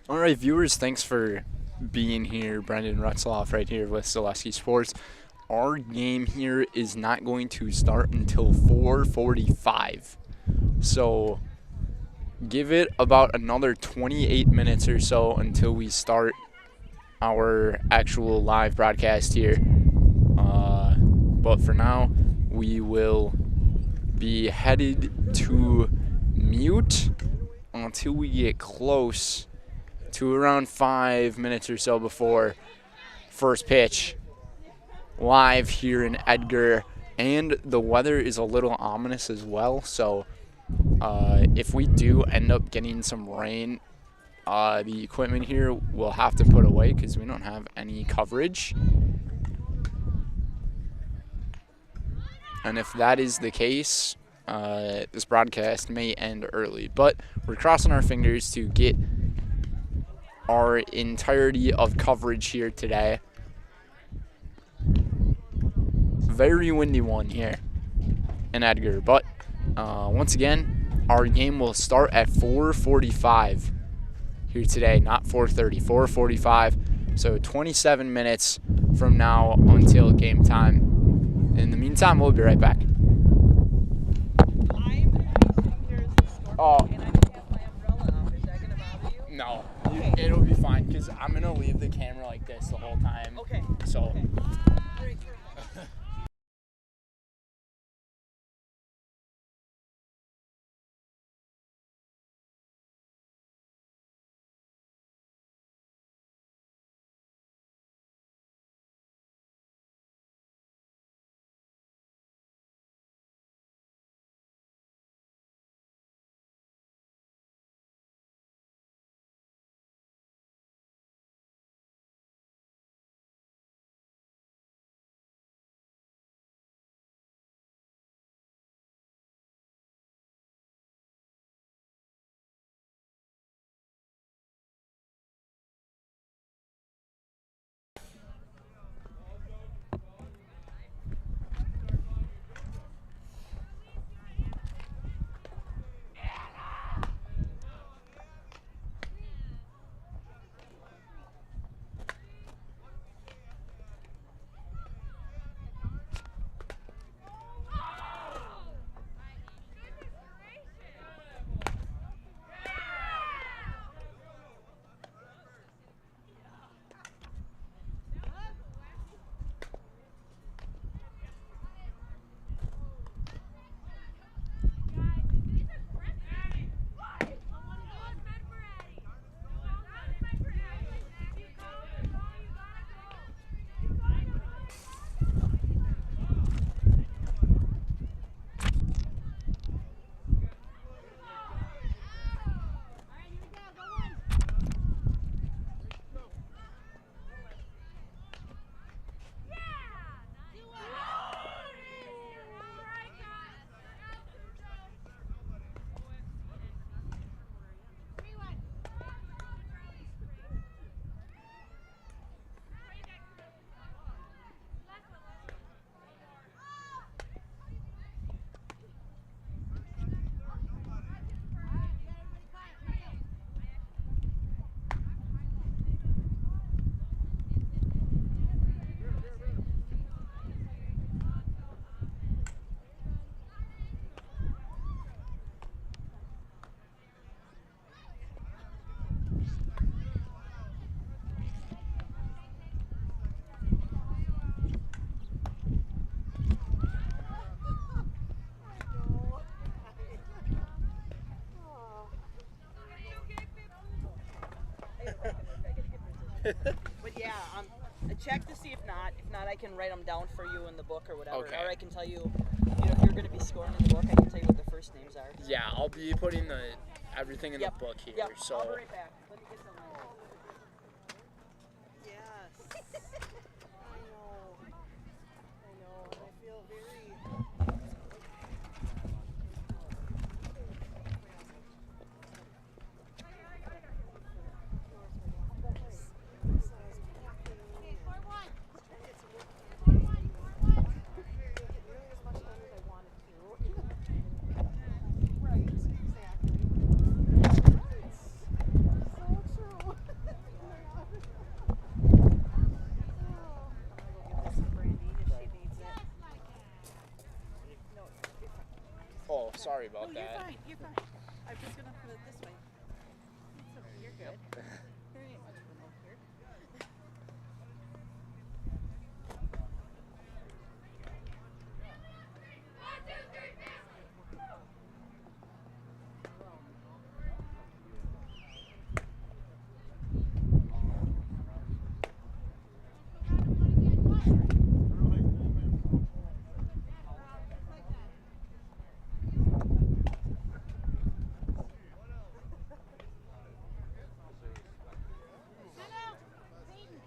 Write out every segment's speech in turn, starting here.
All right, viewers, thanks for being here. Brendan Rutzloff right here with Zaleski Sports. Our game here is not going to start until 4:45. So give it about another 28 minutes or so until we start our actual live broadcast here. But for now, we will be headed to mute until we get close to around 5 minutes or so before first pitch live here in Edgar. And the weather is a little ominous as well, so if we do end up getting some rain, the equipment here we'll have to put away because we don't have any coverage. And if that is the case, this broadcast may end early. But we're crossing our fingers to get our entirety of coverage here today. Very windy one here in Edgar. But once again, our game will start at 4:45 here today, not 4:30, 4:45. So 27 minutes from now until game time. In the meantime, we'll be right back. Oh. And I don't have my umbrella out. Is that going to bother you? No, Okay. it'll be fine because I'm going to leave the camera like this the whole time. Okay. So. Okay. But yeah, check to see if not. If not, I can write them down for you in the book or whatever. Okay. Or I can tell you, if you're going to be scoring in the book, I can tell you what the first names are. Yeah, I'll be putting everything in the book here. Yep. So. I'll be right back. Let me get some. Yes. I know. I feel very. Sorry about No, you're that. fine. You're fine. I'm just gonna put it this way. It's okay. You're good. There ain't much room over here.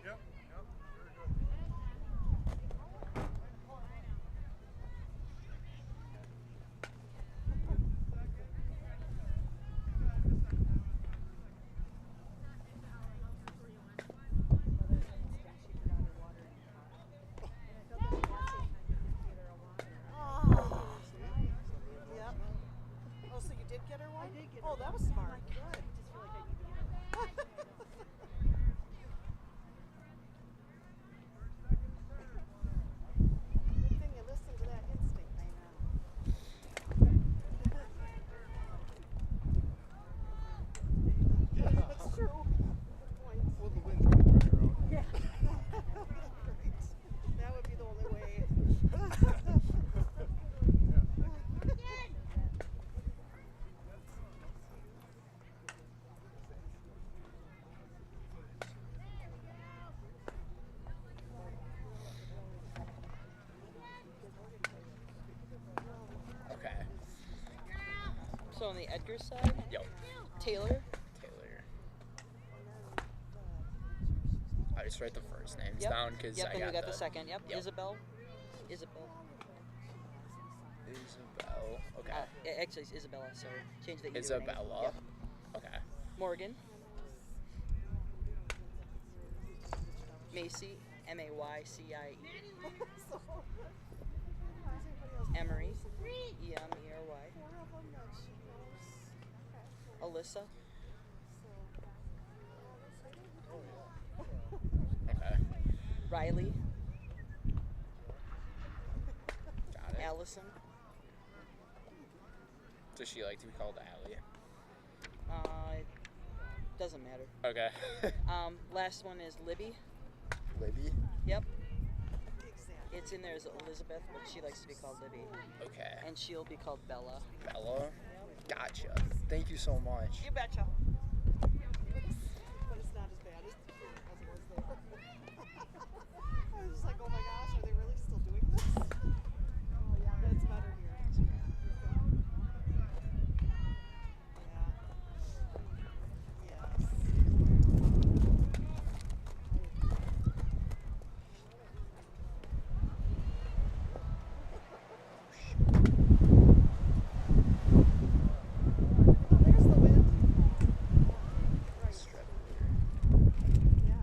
Yep. Oh, so you did get her one? I did get her. Oh, that was smart. Good. Good thing you listened to that instinct. I know. That's true. Good point. Well, the wind's going to dry her out. Yeah. Right. That would be the only way. Okay. So on the Edgar side, Yo. Taylor. Taylor. I just write the first names Yep. down because Yep, I and got we got the second. Yep. Yep. Isabel. Isabel. Okay. Actually, it's Isabella. Sorry, change the E to an A. Isabella. Yep. Okay. Morgan. Macy. Maycie. Emery. Emery. Alyssa. Okay. Riley. Got it. Allison. Does she like to be called Allie? It doesn't matter. Okay. Last one is Libby. Libby? Yep. It's in there as Elizabeth, but she likes to be called Libby. Okay. And she'll be called Bella. Bella? Gotcha. Thank you so much. You betcha. But it's not as bad as it was there. I was just like, oh my gosh, are they really still doing this? Oh yeah, but it's better here. There's the wind. Right. Yeah.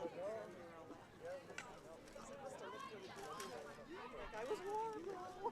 Like, I was warm, bro.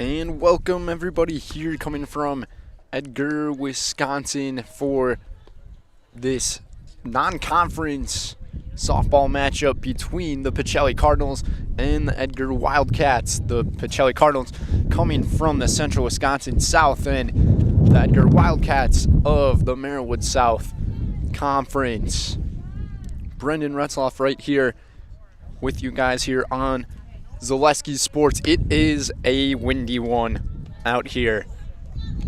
And welcome everybody here coming from Edgar, Wisconsin for this non-conference softball matchup between the Pacelli Cardinals and the Edgar Wildcats. The Pacelli Cardinals coming from the Central Wisconsin South and the Edgar Wildcats of the Merriwood South Conference. Brendan Retzloff right here with you guys here on Zaleski Sports. It is a windy one out here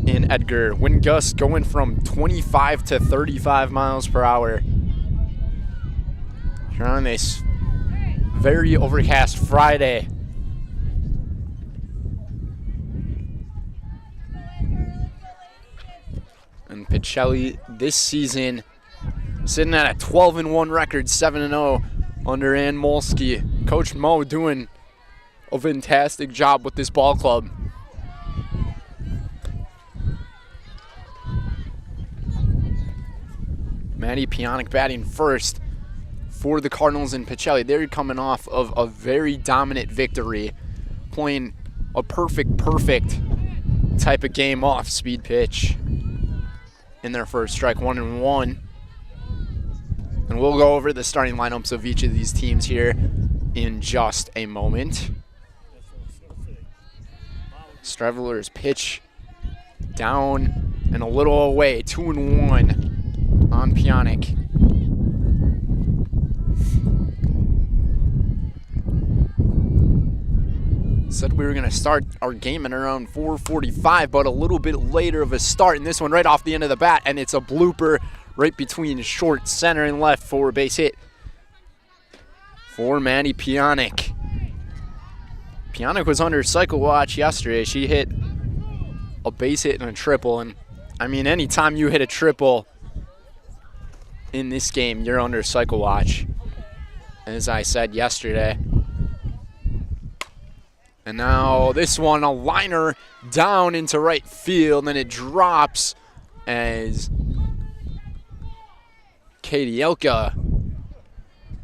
in Edgar. Wind gusts going from 25 to 35 miles per hour. Here on this very overcast Friday. And Pacelli this season sitting at a 12-1 record, 7-0 under Ann Molsky. Coach Mo doing a fantastic job with this ball club. Maddie Pionic batting first for the Cardinals and Pacelli. They're coming off of a very dominant victory, playing a perfect type of game off speed pitch in their first strike, 1-1. And we'll go over the starting lineups of each of these teams here in just a moment. Streveler's pitch down and a little away, 2-1 on Pionic. Said we were going to start our game at around 4:45, but a little bit later of a start. And this one right off the end of the bat, and it's a blooper right between short, center, and left for a base hit for Maddie Pionic. Pionic was under cycle watch yesterday. She hit a base hit and a triple. And, I mean, anytime you hit a triple in this game, you're under cycle watch, as I said yesterday. And now this one, a liner down into right field, and it drops as Katie Elka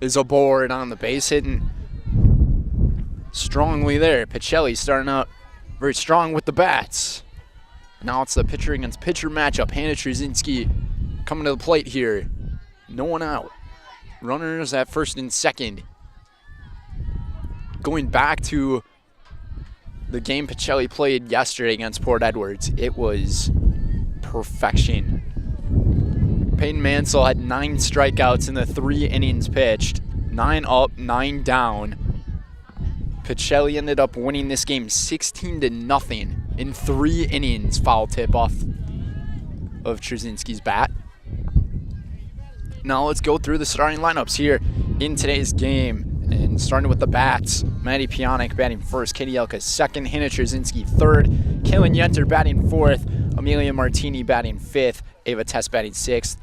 is aboard on the base, hitting strongly there. Pacelli starting out very strong with the bats. Now it's the pitcher against pitcher matchup. Hannah Trzynski coming to the plate here. No one out. Runners at first and second. Going back to the game Pacelli played yesterday against Port Edwards, it was perfection. Peyton Mansell had 9 strikeouts in the 3 innings pitched. 9 up, 9 down. Pacelli ended up winning this game 16-0 in 3 innings. Foul tip off of Trzynski's bat. Now let's go through the starting lineups here in today's game. And starting with the bats, Maddie Pionic batting first, Katie Elka second, Hannah Trzynski third, Kaylin Yenter batting fourth, Amelia Martini batting fifth, Ava Tess batting sixth,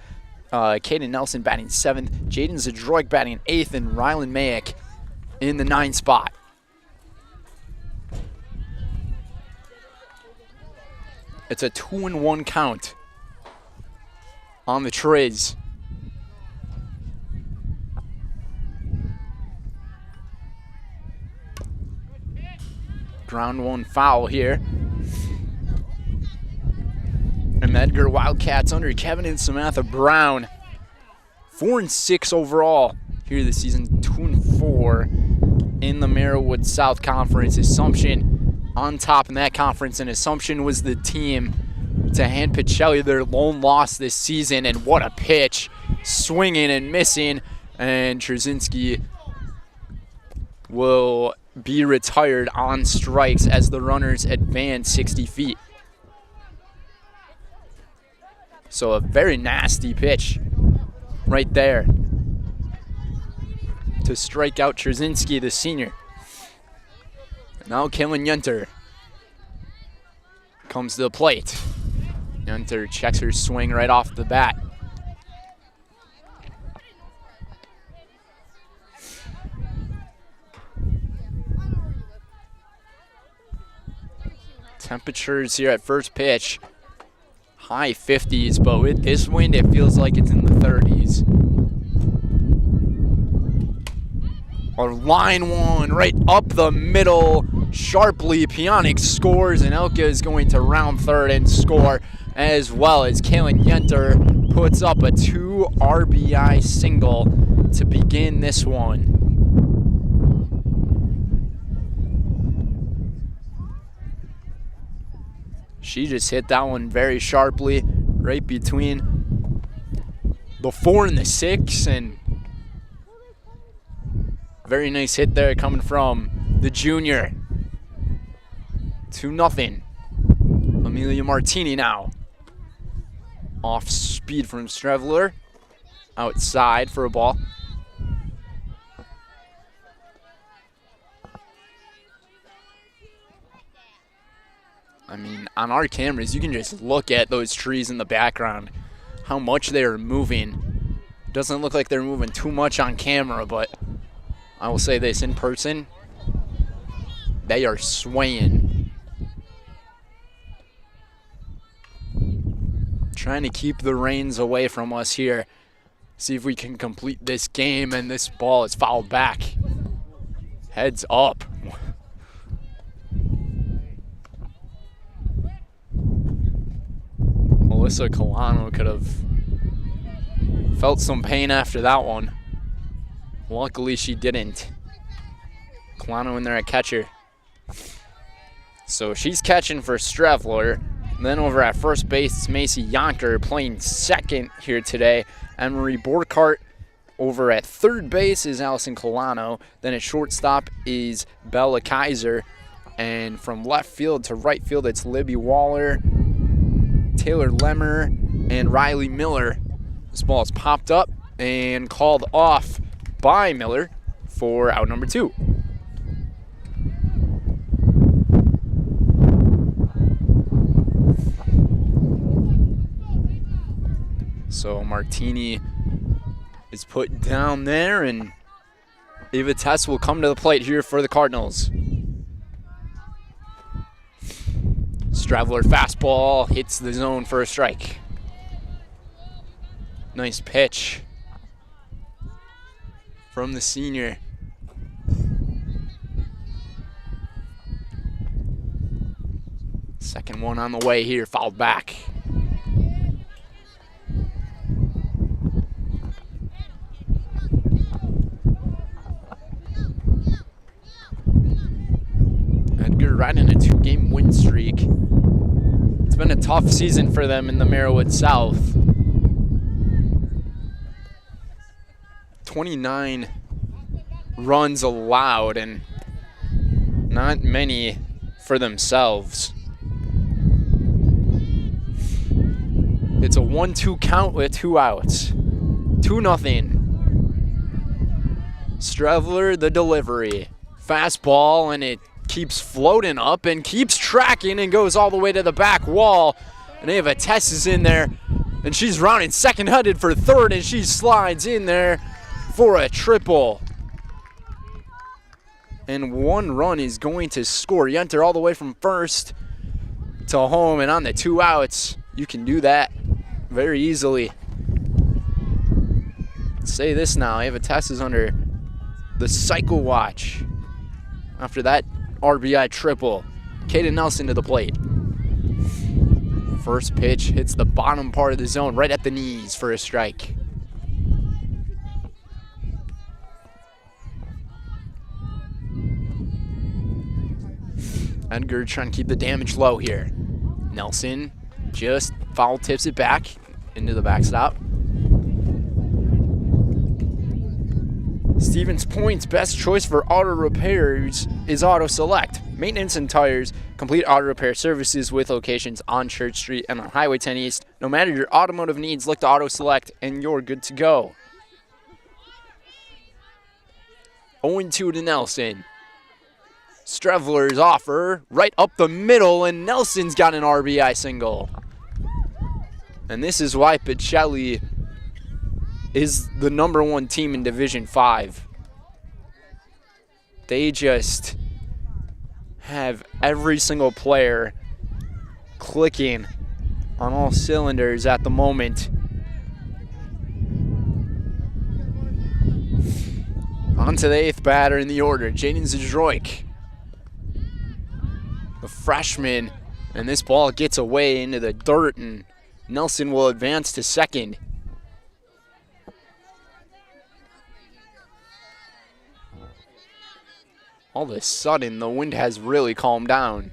Kaden Nelson batting seventh, Jaden Zadroik batting eighth, and Rylan Mayick in the 9th spot. It's a 2-1 count on the Triz. Ground one foul here. And the Edgar Wildcats under Kevin and Samantha Brown. 4-6 overall here this season. 2-4 in the Merriwood South Conference. Assumption on top in that conference. And Assumption was the team to hand Pacelli their lone loss this season. And what a pitch. Swinging and missing. And Trzynski will be retired on strikes as the runners advance 60 feet. So a very nasty pitch right there to strike out Trzynski, the senior. Now Kaylin Yenter comes to the plate. Yenter checks her swing right off the bat. Temperatures here at first pitch, high 50s, but with this wind, it feels like it's in the 30s. A line one right up the middle sharply. Pionix scores, and Elka is going to round third and score, as well as Kaylin Yenter puts up a 2 RBI single to begin this one. She just hit that one very sharply, right between the 4 and the 6, and very nice hit there coming from the junior. 2-0. Amelia Martini now. Off speed from Strevler. Outside for a ball. I mean, on our cameras, you can just look at those trees in the background, how much they are moving. Doesn't look like they're moving too much on camera, but I will say this, in person, they are swaying. Trying to keep the reins away from us here. See if we can complete this game, and this ball is fouled back. Heads up. Melissa Colano could have felt some pain after that one. Luckily, she didn't. Colano in there at catcher. So she's catching for Strevler. Then over at first base, it's Macy Yonker playing second here today. Emery Borkart. Over at third base is Allison Colano. Then at shortstop is Bella Kaiser. And from left field to right field, it's Libby Waller, Taylor Lemmer, and Riley Miller. This ball is popped up and called off by Miller for out number 2. So Martini is put down there, and Ava Tess will come to the plate here for the Cardinals. Stravler fastball hits the zone for a strike. Nice pitch from the senior. Second one on the way here, fouled back. Edgar riding a 2-game win streak. It's been a tough season for them in the Merriwood South. 29 runs allowed and not many for themselves. It's a 1-2 count with 2 outs. 2-0. Strevler, the delivery. Fastball, and it keeps floating up and keeps tracking and goes all the way to the back wall. And Ava Tess is in there, and she's rounding second-headed for third, and she slides in there for a triple. And 1 run is going to score. Yenter all the way from first to home, and on the 2 outs, you can do that very easily. Say this now, Ava Tess is under the cycle watch after that RBI triple. Kaden Nelson to the plate. First pitch hits the bottom part of the zone, right at the knees for a strike. Edgar trying to keep the damage low here. Nelson just foul tips it back into the backstop. Stevens Point's best choice for auto repairs is Auto Select. Maintenance and tires, complete auto repair services with locations on Church Street and on Highway 10 East. No matter your automotive needs, look to Auto Select and you're good to go. 0-2 to Nelson. Strevler's offer right up the middle, and Nelson's got an RBI single. And this is why Pacelli is the #1 team in Division 5. They just have every single player clicking on all cylinders at the moment. On to the 8th batter in the order, Jaden Zdroik. the freshman. And this ball gets away into the dirt, and Nelson will advance to second. All of a sudden, the wind has really calmed down.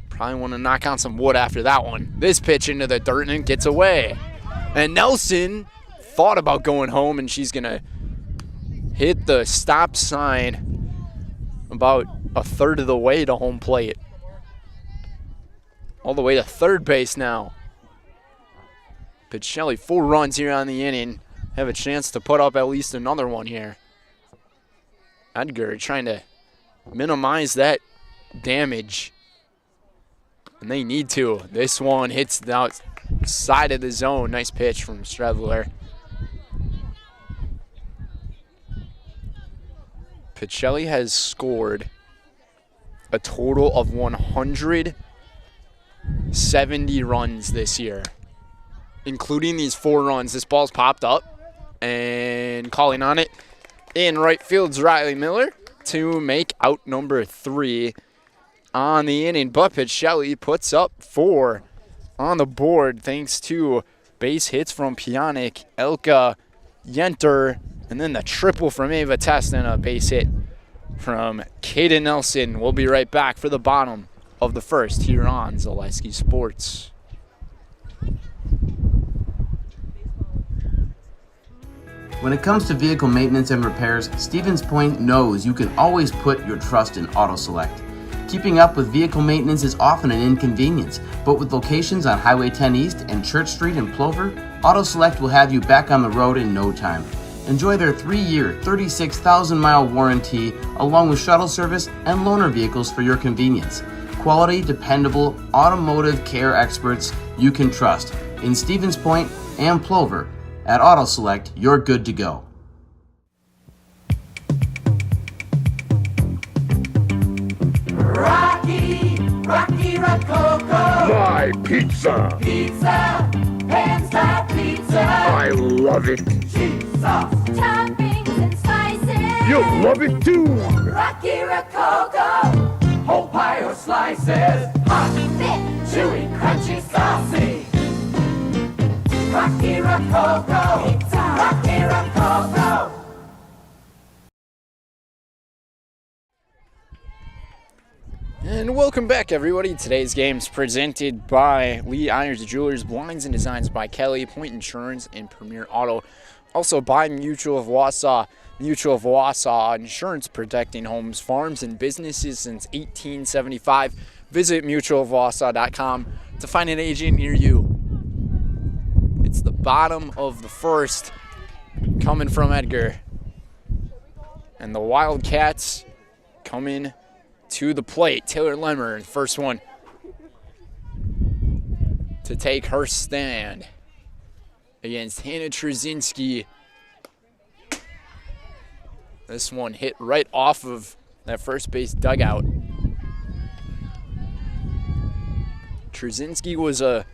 Probably want to knock on some wood after that one. This pitch into the dirt, and it gets away. And Nelson thought about going home, and she's going to hit the stop sign about a third of the way to home plate. All the way to third base now. Pacelli, 4 runs here on the inning. Have a chance to put up at least another one here. Edgar trying to minimize that damage. And they need to. This one hits the outside of the zone. Nice pitch from Stredler. Pacelli has scored a total of 170 runs this year, including these 4 runs. This ball's popped up, and calling on it in right field's Riley Miller to make out number 3 on the inning. But Pacelli puts up 4 on the board thanks to base hits from Pionic, Elka, Yenter, and then the triple from Ava Test and a base hit from Kaden Nelson. We'll be right back for the bottom of the first here on Zaleski Sports. When it comes to vehicle maintenance and repairs, Stevens Point knows you can always put your trust in Auto Select. Keeping up with vehicle maintenance is often an inconvenience, but with locations on Highway 10 East and Church Street in Plover, Auto Select will have you back on the road in no time. Enjoy their 3-year, 36,000-mile warranty, along with shuttle service and loaner vehicles for your convenience. Quality, dependable, automotive care experts you can trust. In Stevens Point and Plover, at Auto Select, you're good to go. Rocky Rococo. My pizza. Pizza. Pan-style pizza. I love it. Cheese sauce. Toppings and spices. You'll love it too. Rocky Rococo. Whole pie or slices. Hot, thick, chewy, crunchy, saucy. Rocky Rococo. Pizza. Rocky Rococo. And welcome back, everybody. Today's game is presented by Lee Ayers Jewelers, Blinds and Designs by Kelly, Point Insurance, and Premier Auto. Also by Mutual of Wausau. Mutual of Wausau, insurance protecting homes, farms, and businesses since 1875. Visit mutualofwausau.com to find an agent near you. It's the bottom of the first coming from Edgar. And the Wildcats coming to the plate. Taylor Lemmer, the first one to take her stand against Hannah Trzynski. This one hit right off of that first base dugout. Trzynski was a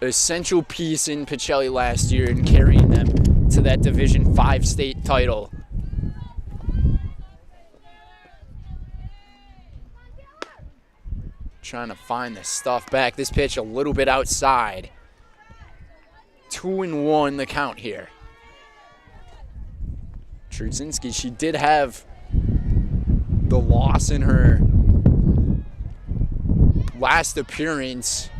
essential piece in Pacelli last year in carrying them to that Division 5 state title. Trying to find the stuff back. This pitch a little bit outside. 2-1 the count here. Trzynski, she did have the loss in her last appearance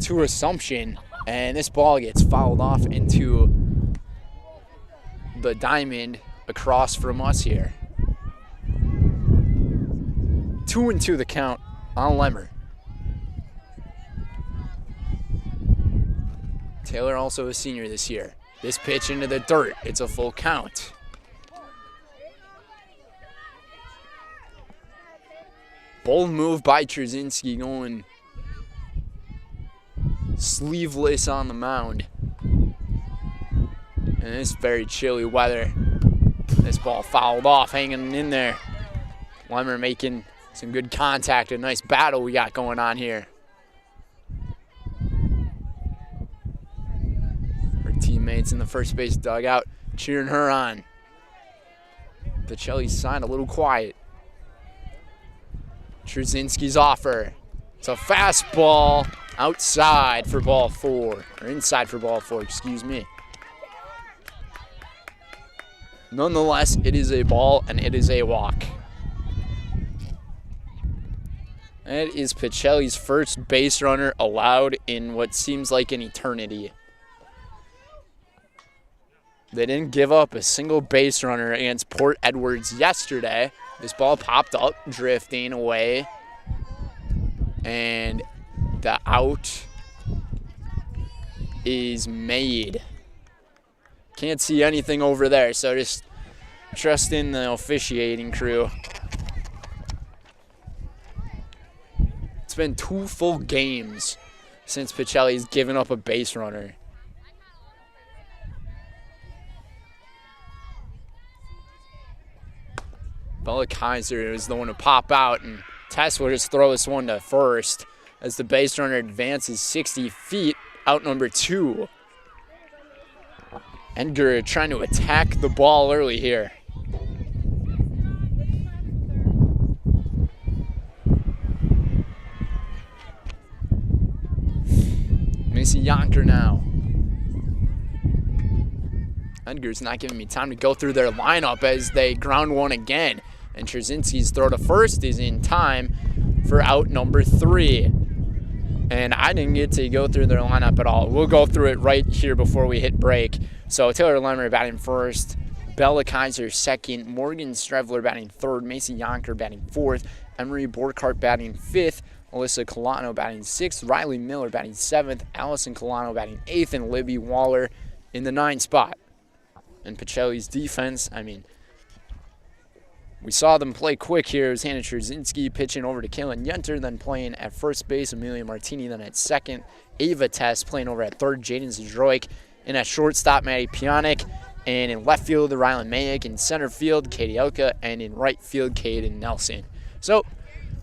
to Assumption, and this ball gets fouled off into the diamond across from us here. 2-2 the count on Lemmer. Taylor also a senior this year. This pitch into the dirt. It's a full count. Bold move by Trzynski, going sleeveless on the mound. And it's very chilly weather. This ball fouled off, hanging in there. Lemmer making some good contact. A nice battle we got going on here. Her teammates in the first base dugout cheering her on. Pacelli's side a little quiet. Trzynski's offer. It's a fastball outside for ball 4, or inside for ball 4, excuse me. Nonetheless, it is a ball and it is a walk. That is Pacelli's first base runner allowed in what seems like an eternity. They didn't give up a single base runner against Port Edwards yesterday. This ball popped up, drifting away. And the out is made. Can't see anything over there, so just trust in the officiating crew. It's been 2 full games since Pacelli's given up a base runner. Bella Kaiser is the one to pop out, and Tess will just throw this one to first as the base runner advances 60 feet, out number 2. Edgar trying to attack the ball early here. Macy Yonker now. Edgar's not giving me time to go through their lineup as they ground one again. And Trzynski's throw to first is in time for out number 3. And I didn't get to go through their lineup at all. We'll go through it right here before we hit break. So Taylor Lemmer batting first, Bella Kaiser second, Morgan Strevler batting third, Macy Yonker batting fourth, Emery Borkart batting fifth, Alyssa Colano batting sixth, Riley Miller batting seventh, Allison Colano batting eighth, and Libby Waller in the 9 spot. And Pacelli's defense, I mean, we saw them play quick here. It was Hannah Trzynski pitching over to Kaylin Yenter, then playing at first base, Amelia Martini, then at second, Ava Tess playing over at third, Jaden Zdroik, and at shortstop, Maddie Pionik, and in left field, Rylan Mayick, in center field, Katie Elka, and in right field, Caden Nelson. So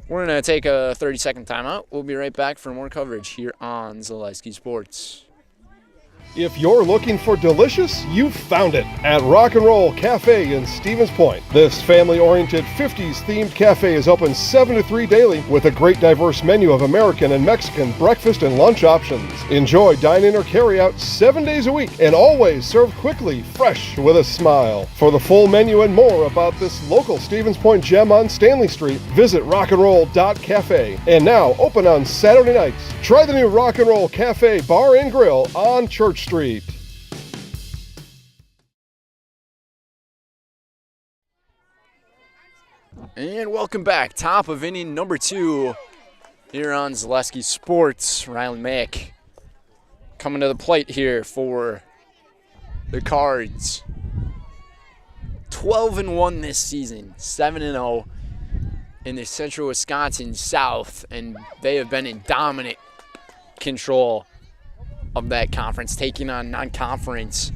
we're going to take a 30-second timeout. We'll be right back for more coverage here on Zaleski Sports. If you're looking for delicious, you've found it at Rock and Roll Cafe in Stevens Point. This family-oriented 50s-themed cafe is open 7 to 3 daily with a great diverse menu of American and Mexican breakfast and lunch options. Enjoy dine-in or carry-out 7 days a week and always served quickly, fresh, with a smile. For the full menu and more about this local Stevens Point gem on Stanley Street, visit rockandroll.cafe. And now open on Saturday nights. Try the new Rock and Roll Cafe Bar and Grill on Church Street. And welcome back. Top of inning number 2 here on Zaleski Sports. Rylan Mack coming to the plate here for the Cards. 12-1 this season, 7-0 in the Central Wisconsin South, and they have been in dominant control of that conference, taking on non-conference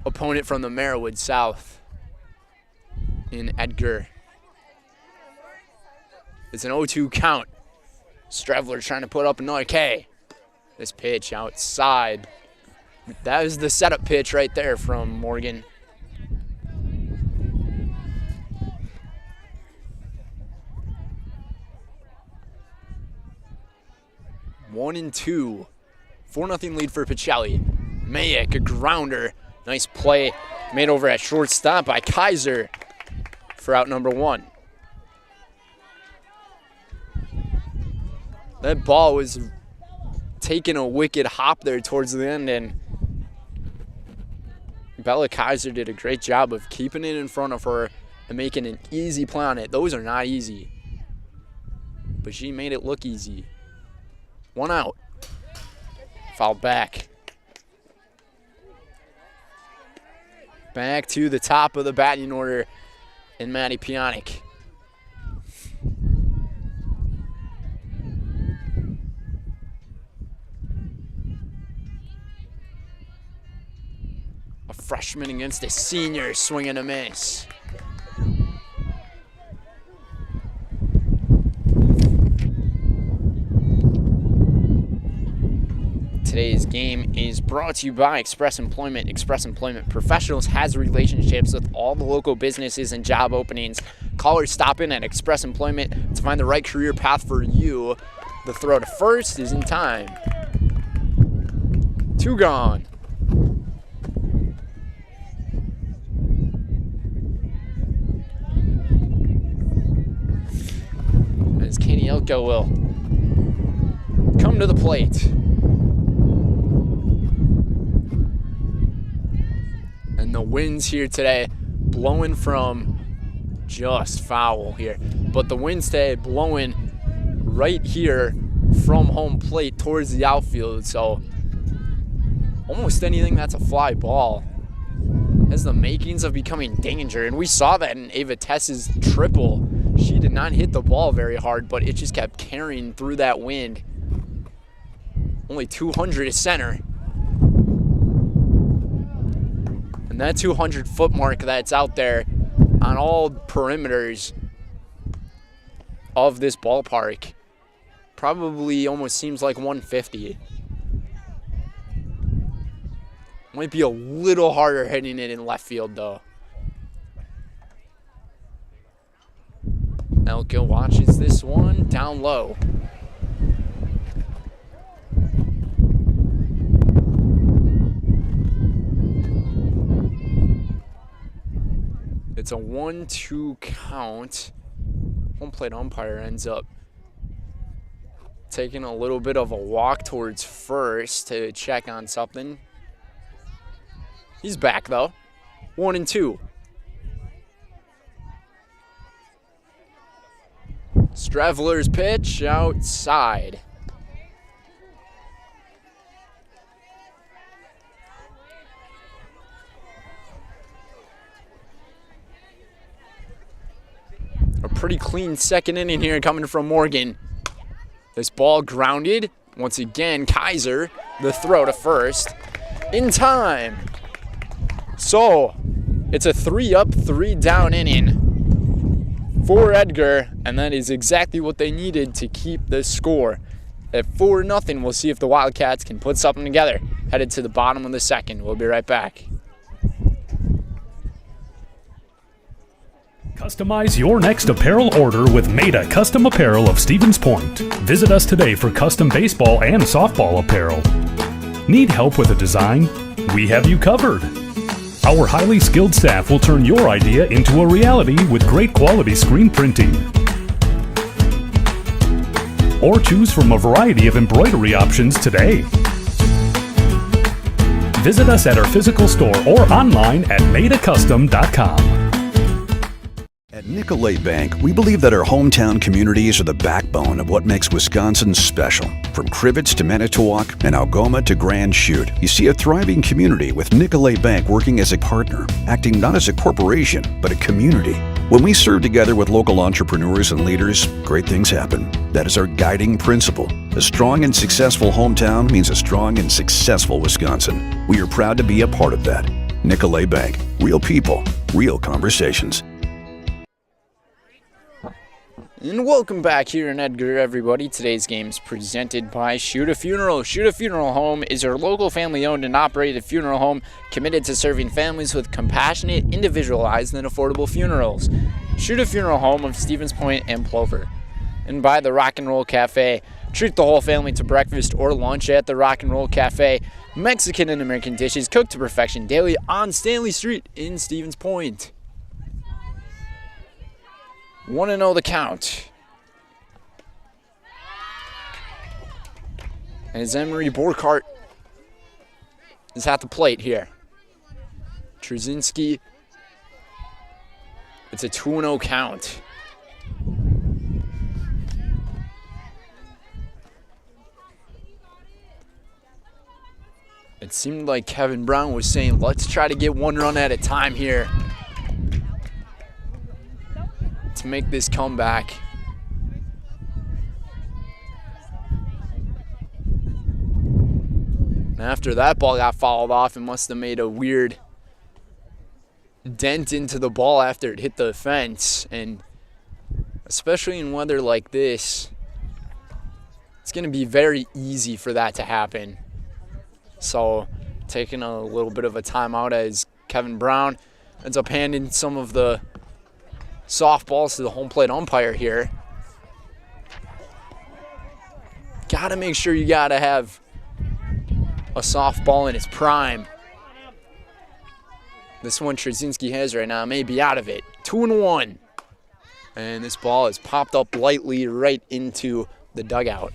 opponent from the Merriwood South in Edgar. It's an 0-2 count. Strevler trying to put up another K. This pitch outside. That was the setup pitch right there from Morgan. One and 2. 4-0 lead for Pacelli. Mayick, a grounder. Nice play made over at shortstop by Kaiser for out number 1. That ball was taking a wicked hop there towards the end, and Bella Kaiser did a great job of keeping it in front of her and making an easy play on it. Those are not easy, but she made it look easy. 1 out. Foul back. Back to the top of the batting order in Maddie Pionik. A freshman against a senior, swinging a miss. today's game is brought to you by Express Employment. Express Employment Professionals has relationships with all the local businesses and job openings. Call or stop in at Express Employment to find the right career path for you. The throw to first is in time. 2 gone. As Katie Elko will come to the plate. And the winds here today blowing from just foul here. But the winds today blowing right here from home plate towards the outfield. So almost anything that's a fly ball has the makings of becoming danger. And we saw that in Ava Tess's triple. She did not hit the ball very hard, but it just kept carrying through that wind. Only 200 is center. And that 200-foot mark that's out there on all perimeters of this ballpark probably almost seems like 150. Might be a little harder hitting it in left field, though. Elko watches this one down low. It's a 1-2 count. Home plate umpire ends up taking a little bit of a walk towards first to check on something. He's back though. 1-2. Stravler's pitch outside. A pretty clean second inning here coming from Morgan. This ball grounded. Once again, Kaiser, the throw to first. In time. So, it's a 3-up, 3-down inning for Edgar, and that is exactly what they needed to keep the score. At 4-0, we'll see if the Wildcats can put something together. Headed to the bottom of the second. We'll be right back. Customize your next apparel order with Maida Custom Apparel of Stevens Point. Visit us today for custom baseball and softball apparel. Need help with a design? We have you covered. Our highly skilled staff will turn your idea into a reality with great quality screen printing. Or choose from a variety of embroidery options today. Visit us at our physical store or online at maidacustom.com. At Nicolet Bank, we believe that our hometown communities are the backbone of what makes Wisconsin special. From Crivets to Manitowoc and Algoma to Grand Chute, you see a thriving community with Nicolet Bank working as a partner, acting not as a corporation, but a community. When we serve together with local entrepreneurs and leaders, great things happen. That is our guiding principle. A strong and successful hometown means a strong and successful Wisconsin. We are proud to be a part of that. Nicolet Bank. Real people, real conversations. And welcome back here in Edgar, everybody. Today's game is presented by Shoot a Funeral. Shoot a Funeral Home is our local family-owned and operated funeral home committed to serving families with compassionate, individualized, and affordable funerals. Shoot a Funeral Home of Stevens Point and Plover. And by the Rock and Roll Cafe. Treat the whole family to breakfast or lunch at the Rock and Roll Cafe. Mexican and American dishes cooked to perfection daily on Stanley Street in Stevens Point. 1-0 the count. As Emery Borkart is at the plate here. Trzynski. It's a 2-0 count. It seemed like Kevin Brown was saying, let's try to get one run at a time here to make this comeback. And after that ball got fouled off, it must have made a weird dent into the ball after it hit the fence. And especially in weather like this, it's going to be very easy for that to happen. So taking a little bit of a timeout as Kevin Brown ends up handing some of the softballs to the home plate umpire here. Gotta make sure you gotta have a softball in its prime. This one Trzynski has right now may be out of it. 2-1. And this ball is popped up lightly right into the dugout.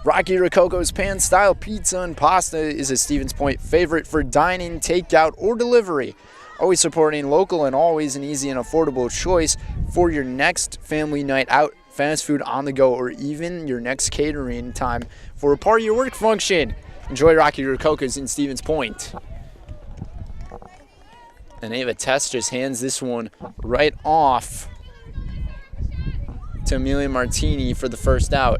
Rocky Rococo's pan-style pizza and pasta is a Stevens Point favorite for dining, takeout, or delivery. Always supporting local and always an easy and affordable choice for your next family night out, fast food on the go, or even your next catering time for a party or work function. Enjoy Rocky Rococo's in Stevens Point. And Ava Tess just hands this one right off to Amelia Martini for the first out.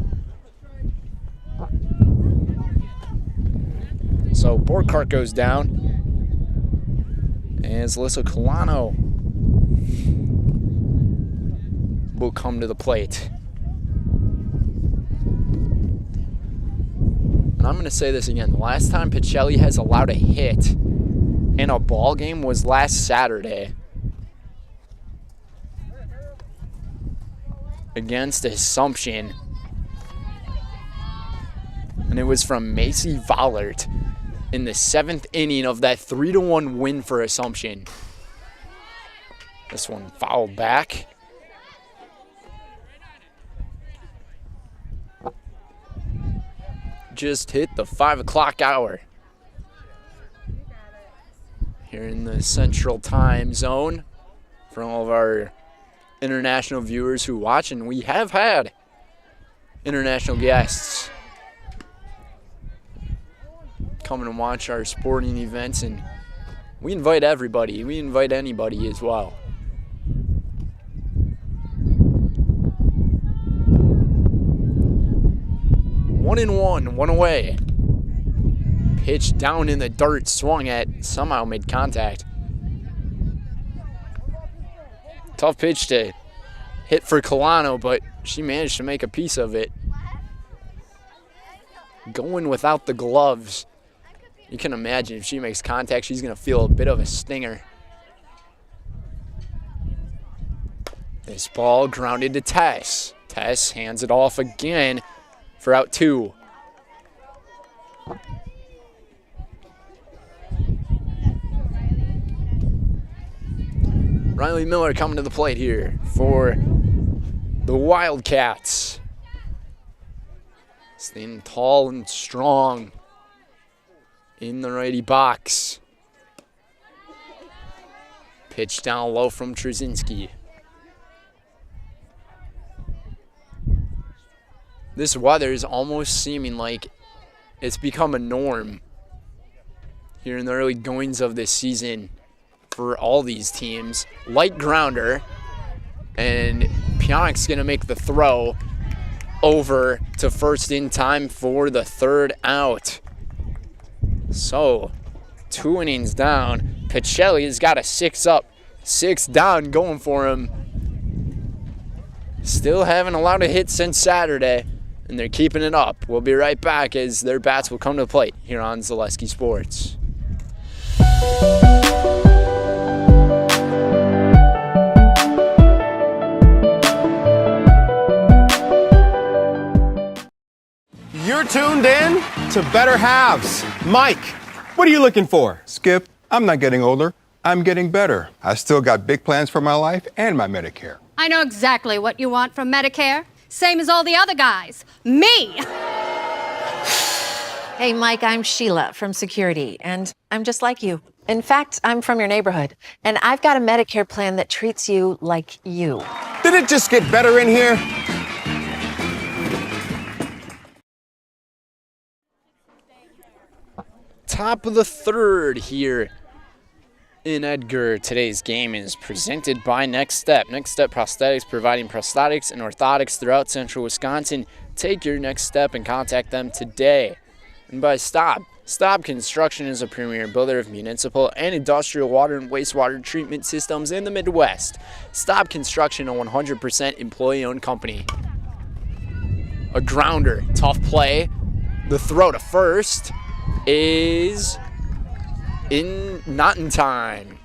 So Borkart goes down. And Alyssa Colano will come to the plate. And I'm going to say this again. The last time Pacelli has allowed a hit in a ball game was last Saturday against Assumption. And it was from Macy Vollert in the 7th inning of that 3-1 win for Assumption. This one fouled back. Just hit the 5 o'clock hour here in the Central Time Zone for all of our international viewers who watch, and we have had international guests come and watch our sporting events, and we invite everybody. We invite anybody as well. One and one away. Pitch down in the dirt, swung at, somehow made contact. Tough pitch to hit for Colano, but she managed to make a piece of it. Going without the gloves. You can imagine if she makes contact, she's going to feel a bit of a stinger. This ball grounded to Tess. Tess hands it off again for out 2. Riley Miller coming to the plate here for the Wildcats. Standing tall and strong in the righty box. Pitch down low from Trzynski. This weather is almost seeming like it's become a norm here in the early goings of this season for all these teams. Light grounder, and Pionic's going to make the throw over to first in time for the 3rd out. So, 2 innings down. Pacelli has got a 6 up, 6 down going for him. Still haven't allowed a hit since Saturday, and they're keeping it up. We'll be right back as their bats will come to the plate here on Zaleski Sports. You're tuned in to Better Halves. Mike, what are you looking for? Skip, I'm not getting older. I'm getting better. I still got big plans for my life and my Medicare. I know exactly what you want from Medicare. Same as all the other guys. Me! Hey, Mike, I'm Sheila from Security, and I'm just like you. In fact, I'm from your neighborhood, and I've got a Medicare plan that treats you like you. Did it just get better in here? Top of the 3rd here in Edgar. Today's game is presented by Next Step. Next Step Prosthetics, providing prosthetics and orthotics throughout central Wisconsin. Take your next step and contact them today. And by Stop. Stop Construction is a premier builder of municipal and industrial water and wastewater treatment systems in the Midwest. Stop Construction, a 100% employee-owned company. A grounder. Tough play. The throw to first is not in time.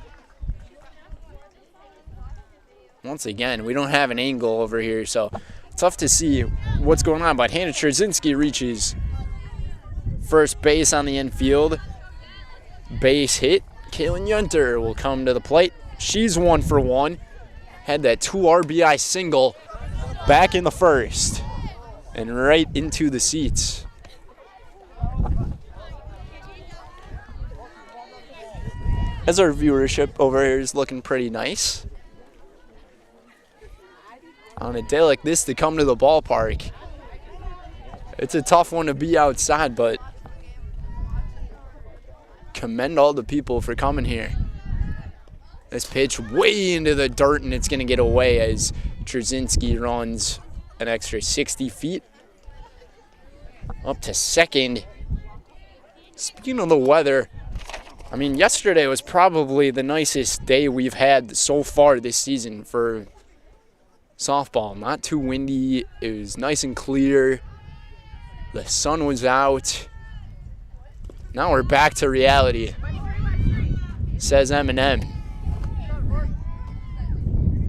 Once again, we don't have an angle over here, so tough to see what's going on. But Hannah Trzynski reaches first base on the infield. Base hit. Kaylin Yunter will come to the plate. She's 1 for 1. Had that 2 RBI single back in the first and right into the seats. As our viewership over here is looking pretty nice. On a day like this to come to the ballpark, it's a tough one to be outside, but commend all the people for coming here. This pitch way into the dirt, and it's going to get away as Trzynski runs an extra 60 feet up to second. Speaking of the weather, I mean, yesterday was probably the nicest day we've had so far this season for softball. Not too windy. It was nice and clear. The sun was out. Now we're back to reality, says Eminem.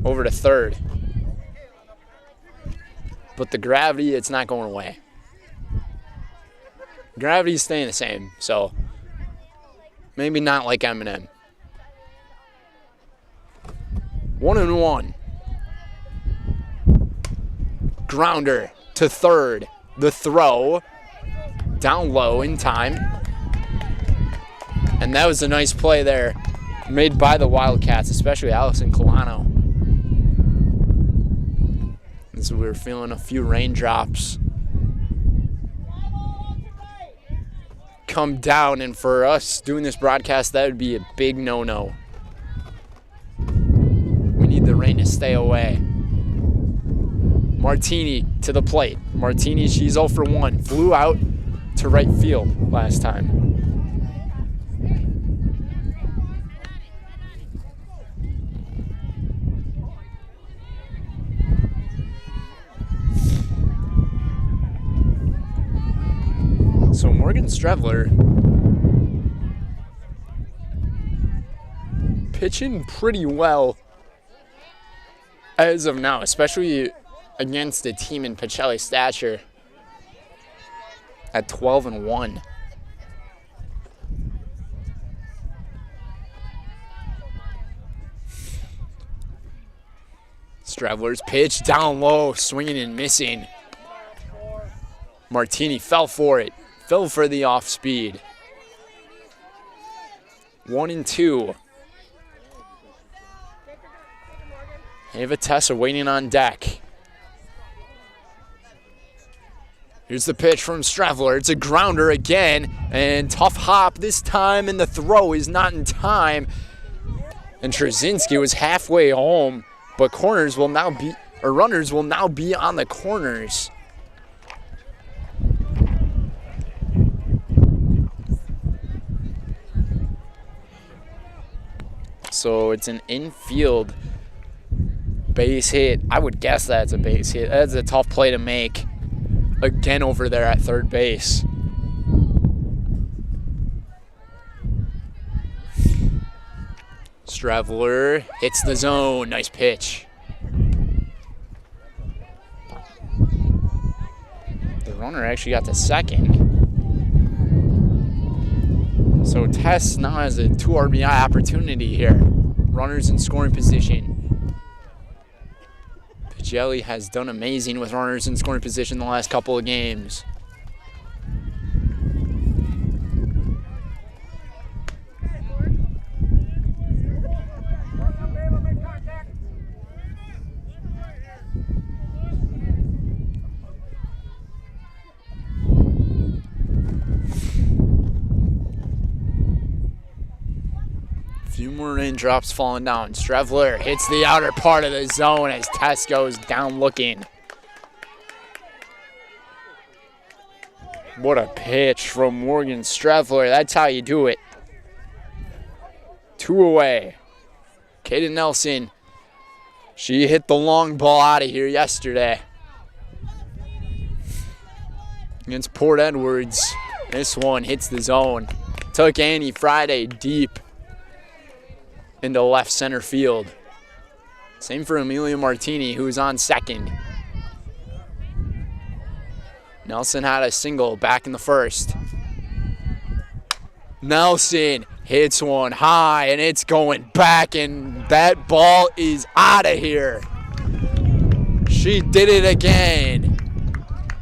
Over to third. But the gravity, it's not going away. Gravity's staying the same, so maybe not like Eminem. 1-1. Grounder to third. The throw down low in time. And that was a nice play there made by the Wildcats, especially Allison Colano. So we were feeling a few raindrops come down, and for us doing this broadcast, that would be a big no-no. We need the rain to stay away. Martini to the plate. Martini, she's 0 for 1. Flew out to right field last time. So Morgan Strevler pitching pretty well as of now, especially against a team in Pacelli stature at 12-1. Strevler's pitch down low, swinging and missing. Martini fell for it. Fell for the off speed. 1-2. Ava Tessa waiting on deck. Here's the pitch from Strevler. It's a grounder again, and tough hop this time, and the throw is not in time. And Trzynski was halfway home, but runners will now be on the corners. So it's an infield base hit. I would guess that's a base hit. That's a tough play to make. Again over there at third base. Strevler hits the zone. Nice pitch. The runner actually got to second. So Tess now has a 2 RBI opportunity here. Runners in scoring position. Pacelli has done amazing with runners in scoring position the last couple of games. Few more raindrops falling down. Strevler hits the outer part of the zone as Tess goes down looking. What a pitch from Morgan Strevler. That's how you do it. 2 away. Kaden Nelson. She hit the long ball out of here yesterday. against Port Edwards. This one hits the zone. Took Annie Friday deep into left center field. Same for Amelia Martini, who's on second. Nelson had a single back in the first. Nelson hits one high, and it's going back, and that ball is out of here. She did it again.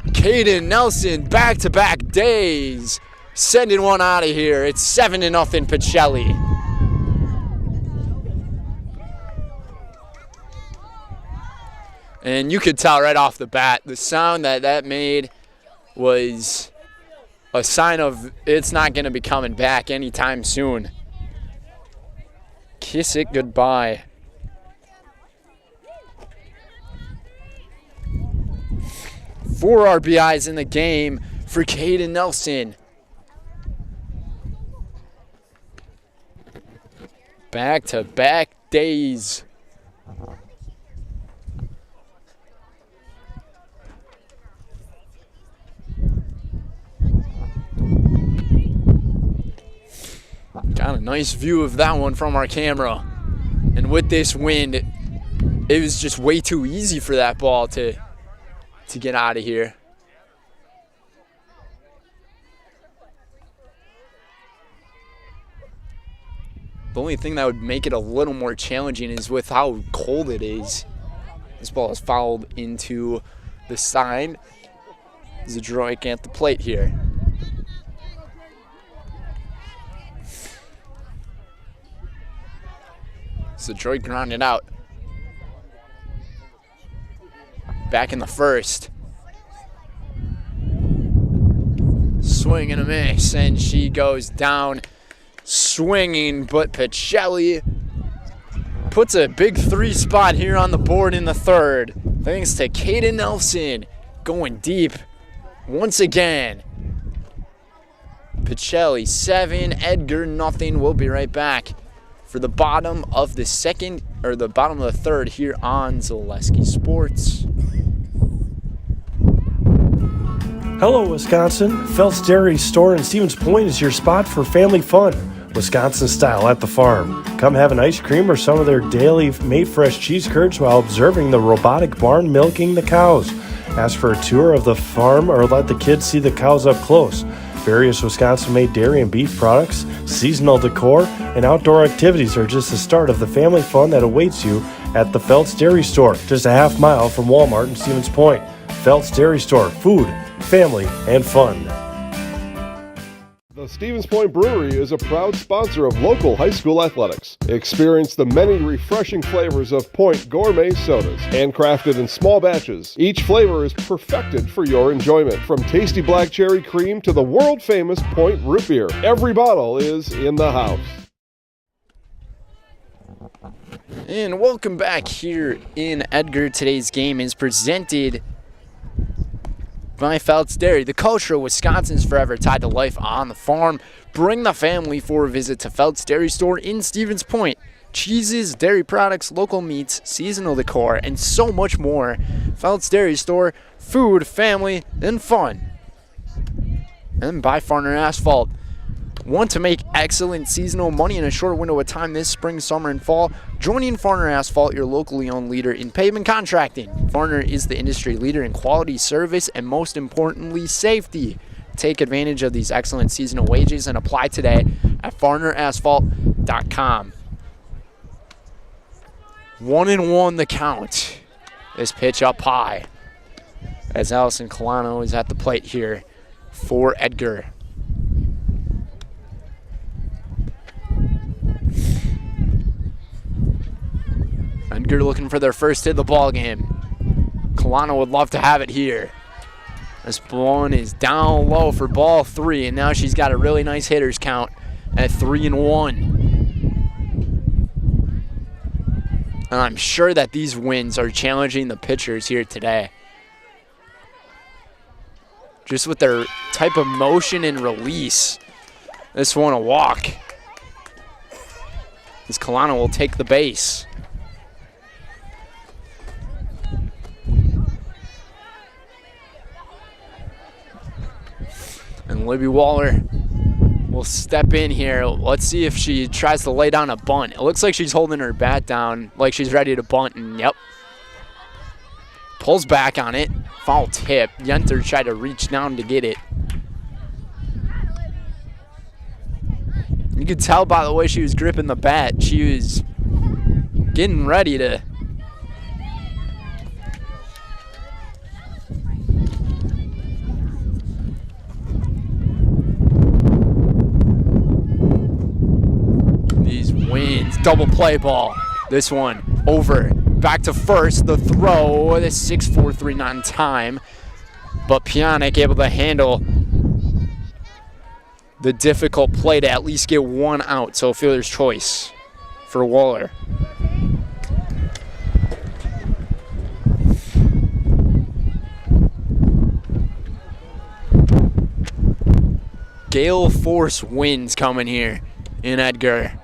Kaden Nelson, back-to-back days, sending one out of here. It's 7-0 Pacelli. And you could tell right off the bat, the sound that made was a sign of it's not going to be coming back anytime soon. Kiss it goodbye. Four RBIs in the game for Kaden Nelson. Back-to-back days. Got a nice view of that one from our camera. And with this wind, it was just way too easy for that ball to get out of here. The only thing that would make it a little more challenging is with how cold it is. This ball is fouled into the side. Zadroik at the plate here. Zadroik grounded out. Back in the first. Swing and a miss, and she goes down swinging, but Pacelli puts a big 3 spot here on the board in the third. Thanks to Kaden Nelson going deep once again. Pacelli 7, Edgar nothing. We'll be right back for the bottom of the second, or the bottom of the third here on Zaleski Sports. Hello, Wisconsin. Phelps Dairy Store in Stevens Point is your spot for family fun, Wisconsin style at the farm. Come have an ice cream or some of their daily made fresh cheese curds while observing the robotic barn milking the cows. Ask for a tour of the farm or let the kids see the cows up close. Various Wisconsin-made dairy and beef products, seasonal decor, and outdoor activities are just the start of the family fun that awaits you at the Phelps Dairy Store, just a half mile from Walmart in Stevens Point. Phelps Dairy Store, food, family, and fun. The Stevens Point Brewery is a proud sponsor of local high school athletics. Experience the many refreshing flavors of Point gourmet sodas, handcrafted in small batches. Each flavor is perfected for your enjoyment, from tasty black cherry cream to the world-famous Point root beer. Every bottle is in the house. And welcome back here in Edgar. Today's game is presented by Phelps Dairy. The culture of Wisconsin is forever tied to life on the farm. Bring the family for a visit to Phelps Dairy Store in Stevens Point. Cheeses, dairy products, local meats, seasonal decor, and so much more. Phelps Dairy Store, food, family, and fun. And by Farner Asphalt. Want to make excellent seasonal money in a short window of time this spring, summer, and fall? Joining Farner Asphalt, your locally owned leader in pavement contracting. Farner is the industry leader in quality service and, most importantly, safety. Take advantage of these excellent seasonal wages and apply today at farnerasphalt.com. 1-1 the count. This pitch up high as Allison Colano is at the plate here for Edgar. Edgar looking for their first hit of the ball game. Colano would love to have it here. This one is down low for ball 3, and now she's got a really nice hitters count at 3-1. And I'm sure that these wins are challenging the pitchers here today. Just with their type of motion and release. This one a walk. As Colano will take the base. And Libby Waller will step in here. Let's see if she tries to lay down a bunt. It looks like she's holding her bat down like she's ready to bunt, and yep. Pulls back on it. Foul tip. Yenter tried to reach down to get it. You could tell by the way she was gripping the bat, she was getting ready to these wins. Double play ball. This one over. Back to first. The throw. The 6.439 time. But Pjanic able to handle the difficult play to at least get one out. So fielder's choice for Waller. Gale force winds coming here in Edgar.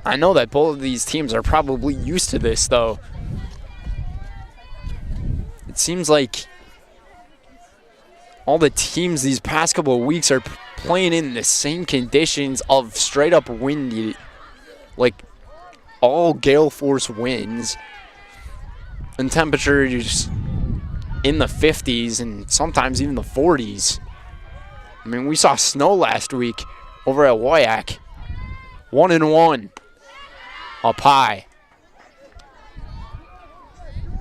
I know that both of these teams are probably used to this, though. It seems like all the teams these past couple of weeks are playing in the same conditions of straight up windy, like all gale force winds and temperatures in the 50s and sometimes even the 40s. I mean, we saw snow last week over at WIAA. 1-1 up high.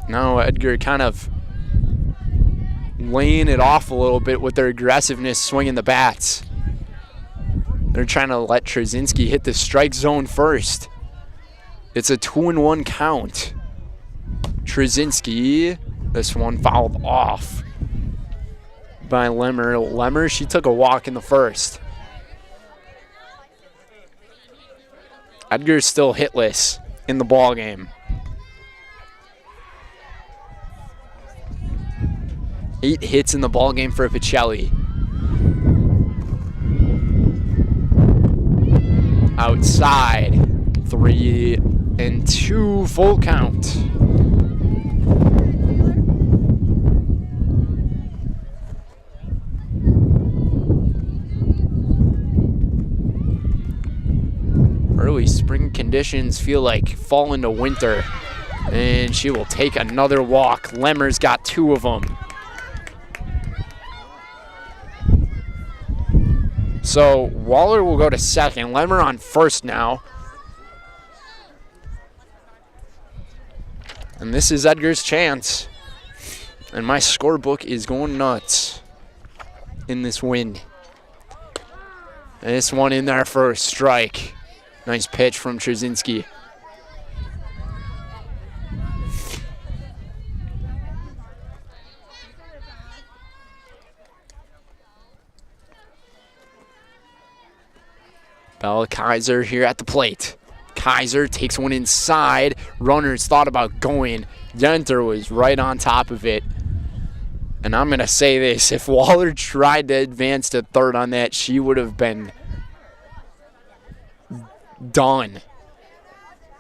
Now Edgar kind of laying it off a little bit with their aggressiveness, swinging the bats. They're trying to let Trzynski hit the strike zone first. It's a 2-1 count. Trzynski, this one fouled off by Lemmer. Lemmer, she took a walk in the first. Edgar's still hitless in the ball game. 8 hits in the ball game for Pacelli. Outside, 3-2, full count. Early spring conditions feel like fall into winter, and she will take another walk. Lemmer's got 2 of them. So Waller will go to second. Lemmer on first now. And this is Edgar's chance. And my scorebook is going nuts in this wind. And this one in there for a strike. Nice pitch from Trzynski. Bella Kaiser here at the plate. Kaiser takes one inside. Runners thought about going. Yenter was right on top of it. And I'm going to say this. If Waller tried to advance to third on that, she would have been done.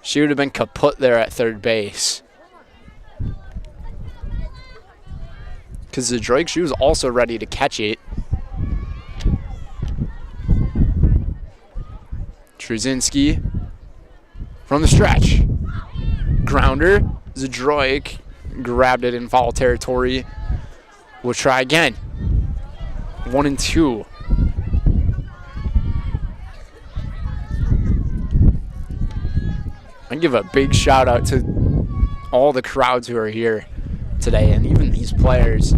She would have been kaput there at third base. Because the Drake, she was also ready to catch it. Trzynski from the stretch. Grounder. Zdroik grabbed it in foul territory. We'll try again. 1-2. I give a big shout out to all the crowds who are here today, and even these players.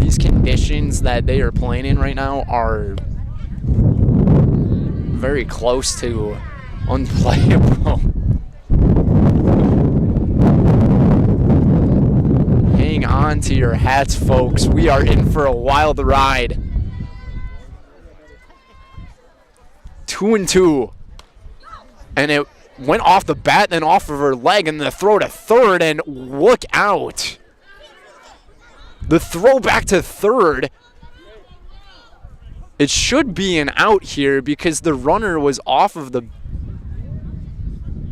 These conditions that they are playing in right now are very close to unplayable. Hang on to your hats, folks. We are in for a wild ride. 2-2. And it went off the bat, then off of her leg, and the throw to third, and look out. The throw back to third. It should be an out here because the runner was off of the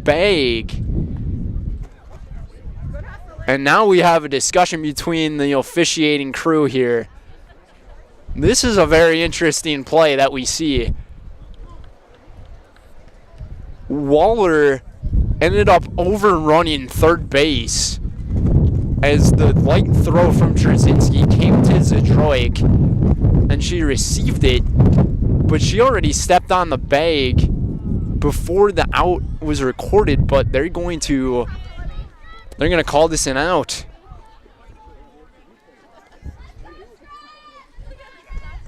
bag. And now we have a discussion between the officiating crew here. This is a very interesting play that we see. Waller ended up overrunning third base as the light throw from Trzynski came to Zdroik, and she received it, but she already stepped on the bag before the out was recorded, but they're going to call this an out.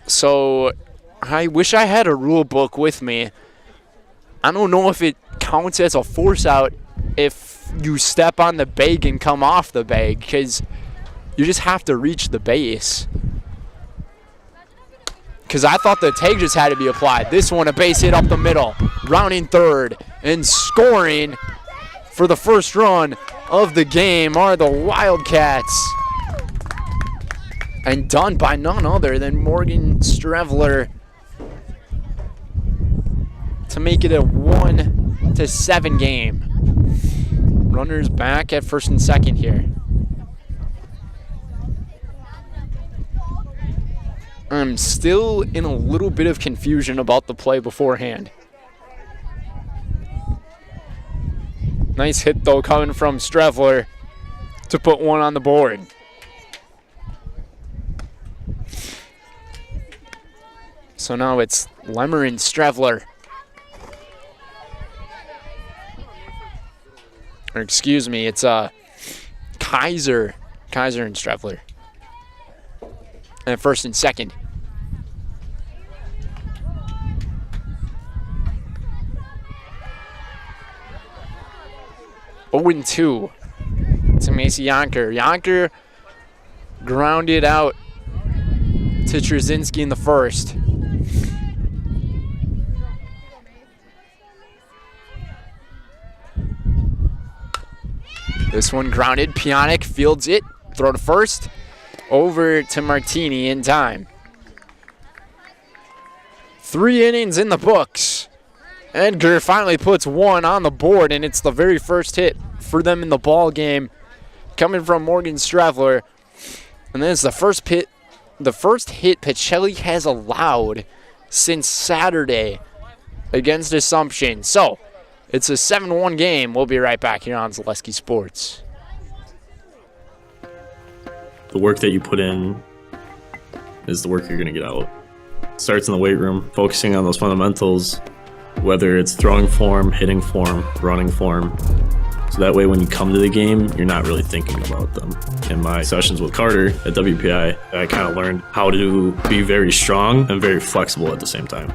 So I wish I had a rule book with me. I don't know if it counts as a force out if you step on the bag and come off the bag, because you just have to reach the base. Because I thought the tag just had to be applied. This one, a base hit up the middle, rounding third, and scoring for the first run of the game are the Wildcats. And done by none other than Morgan Strevler to make it a 1-7 game. Runners back at first and second here. I'm still in a little bit of confusion about the play beforehand. Nice hit though coming from Strevler to put one on the board. So now it's Lemmer and Strevler. Or excuse me, it's Kaiser and Strevler. And first and second. Oh, and 2 to Macy Yonker. Yonker grounded out to Trzynski in the first. This one grounded. Pionic fields it. Throw to first. Over to Martini in time. 3 innings in the books. Edgar finally puts one on the board, and it's the very first hit for them in the ball game, coming from Morgan Strevler. And then it's the first hit Pacelli has allowed since Saturday against Assumption. So it's a 7-1 game. We'll be right back here on Zaleski Sports. The work that you put in is the work you're going to get out. Starts in the weight room, focusing on those fundamentals, whether it's throwing form, hitting form, running form. So that way when you come to the game, you're not really thinking about them. In my sessions with Carter at WPI, I kind of learned how to be very strong and very flexible at the same time.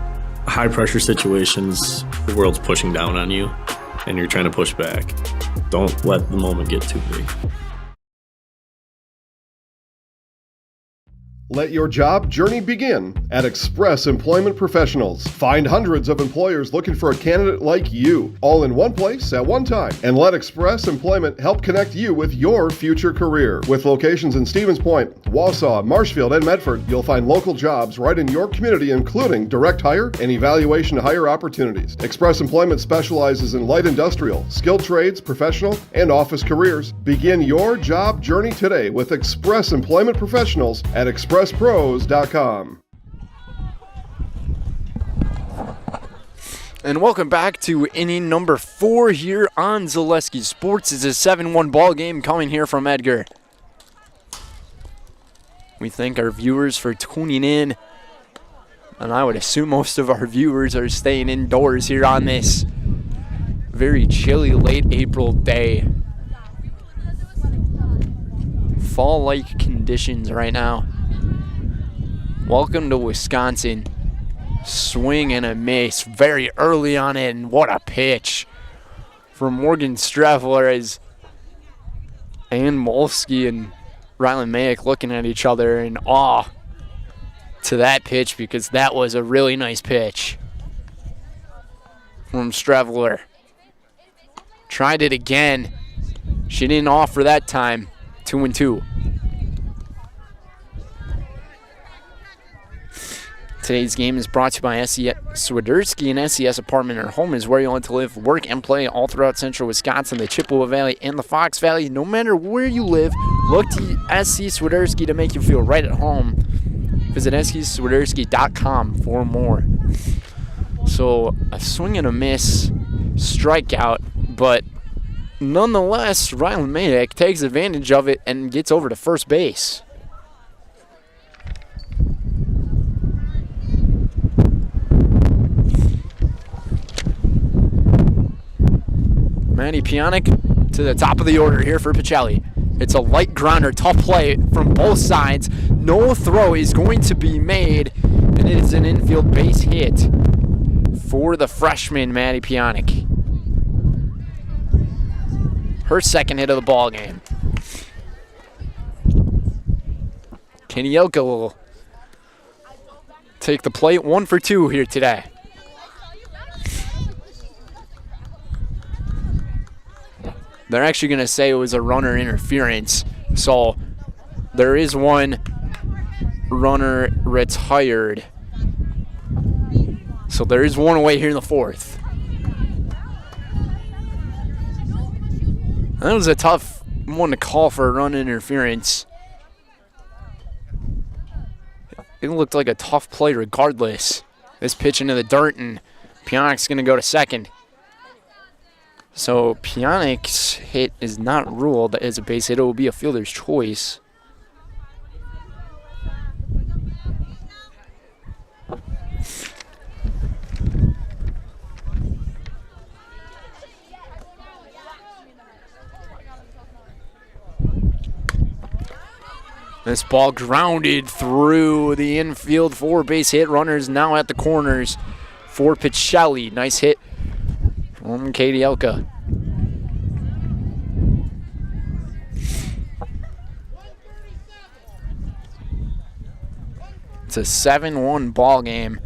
High pressure situations, the world's pushing down on you and you're trying to push back. Don't let the moment get too big. Let your job journey begin at Express Employment Professionals. Find hundreds of employers looking for a candidate like you, all in one place at one time. And let Express Employment help connect you with your future career. With locations in Stevens Point, Wausau, Marshfield, and Medford, you'll find local jobs right in your community, including direct hire and evaluation to hire opportunities. Express Employment specializes in light industrial, skilled trades, professional, and office careers. Begin your job journey today with Express Employment Professionals at expresspros.com. And welcome back to inning number 4 here on Zaleski Sports. It's a 7-1 ball game coming here from Edgar. We thank our viewers for tuning in, and I would assume most of our viewers are staying indoors here on this very chilly late April day. Fall-like conditions right now. Welcome to Wisconsin. Swing and a miss very early on it, and what a pitch from Morgan Strevler as Ann Molsky and Rylan Mayick looking at each other in awe to that pitch, because that was a really nice pitch from Strevler. Tried it again. She didn't offer that time. 2-2. Today's game is brought to you by SES Swiderski, and SES Apartment or Home is where you want to live, work, and play all throughout central Wisconsin, the Chippewa Valley, and the Fox Valley. No matter where you live, look to SC Swiderski to make you feel right at home. Visit SCSwiderski.com for more. So a swing and a miss, strikeout, but nonetheless, Rylan Madek takes advantage of it and gets over to first base. Manny Pionik to the top of the order here for Pacelli. It's a light grounder, tough play from both sides. No throw is going to be made, and it is an infield base hit for the freshman, Manny Pionik. Her second hit of the ball game. Kenny Elka will take the plate, 1 for 2 here today. They're actually going to say it was a runner interference. So there is one runner retired. So there is one away here in the fourth. That was a tough one to call for a run interference. It looked like a tough play regardless. This pitch into the dirt, and Pionik's going to go to second. So Pionik's hit is not ruled as a base hit. It will be a fielder's choice. This ball grounded through the infield for base hit. Runners now at the corners for Pacelli. Nice hit from Katie Elka. It's a 7-1 ball game.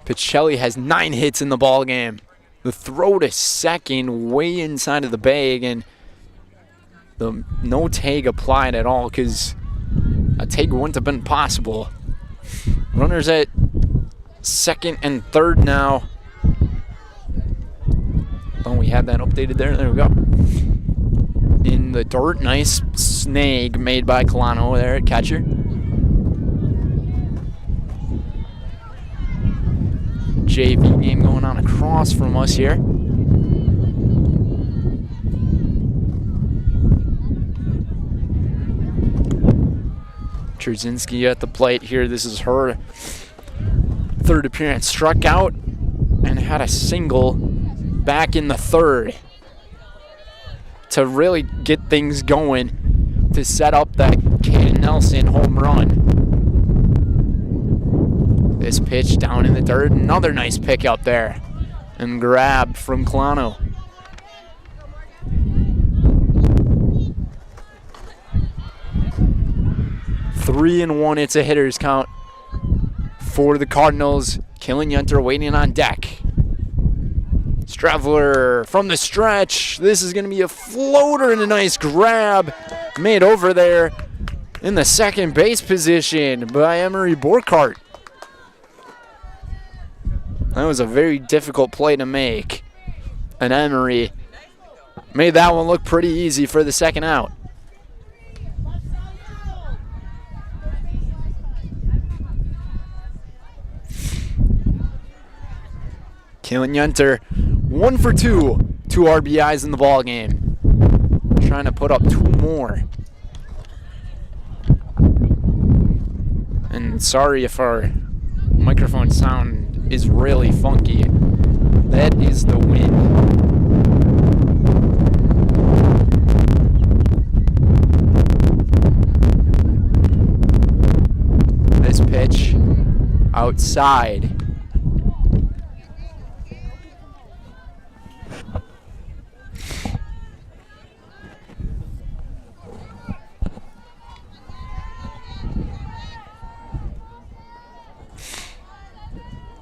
Pacelli has 9 hits in the ball game. The throw to second way inside of the bag, and the no tag applied at all because a tag wouldn't have been possible. Runners at second and third now. Oh, we had that updated there. There we go. In the dirt, nice snag made by Colano there at catcher. JV game going on across from us here. Trzynski at the plate here. This is her third appearance. Struck out and had a single back in the third to really get things going to set up that Kaden Nelson home run. This pitch down in the dirt, another nice pick up there and grab from Colano. Three and one, it's a hitter's count for the Cardinals. Killian-Yunter waiting on deck. Stravler from the stretch. This is going to be a floater and a nice grab made over there in the second base position by Emery Borkart. That was a very difficult play to make. And Emery made that one look pretty easy for the second out. Killian-Yunter, 1 for 2. 2 RBIs in the ball game. Trying to put up 2 more. And sorry if our microphone sound is really funky. That is the wind. This pitch outside.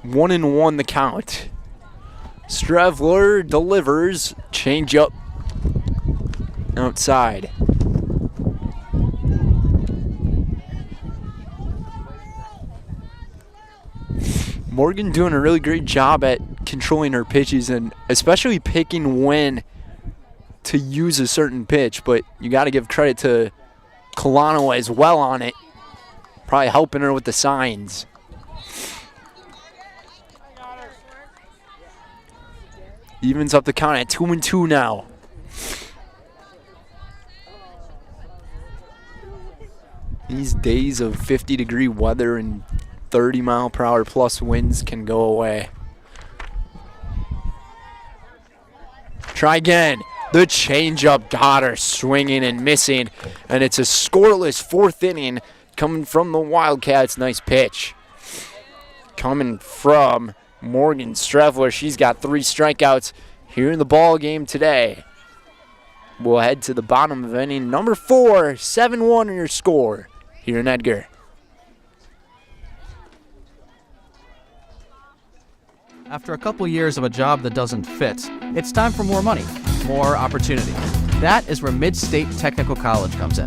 One and one the count. Stravler delivers. Change up. outside. Morgan doing a really great job at controlling her pitches and especially picking when to use a certain pitch, but you got to give credit to Colano as well on it. Probably helping her with the signs. Evens up the count at 2-2 now. These days of 50-degree weather and 30-mile-per-hour plus winds can go away. Try again. The changeup got her swinging and missing, and it's a scoreless fourth inning coming from the Wildcats. Nice pitch. Coming from Morgan Strevler. She's got 3 strikeouts here in the ball game today. We'll head to the bottom of inning number 4. 7-1 your score here in Edgar. After a couple years of a job that doesn't fit, it's time for more money, more opportunity. That is where Mid-State Technical College comes in.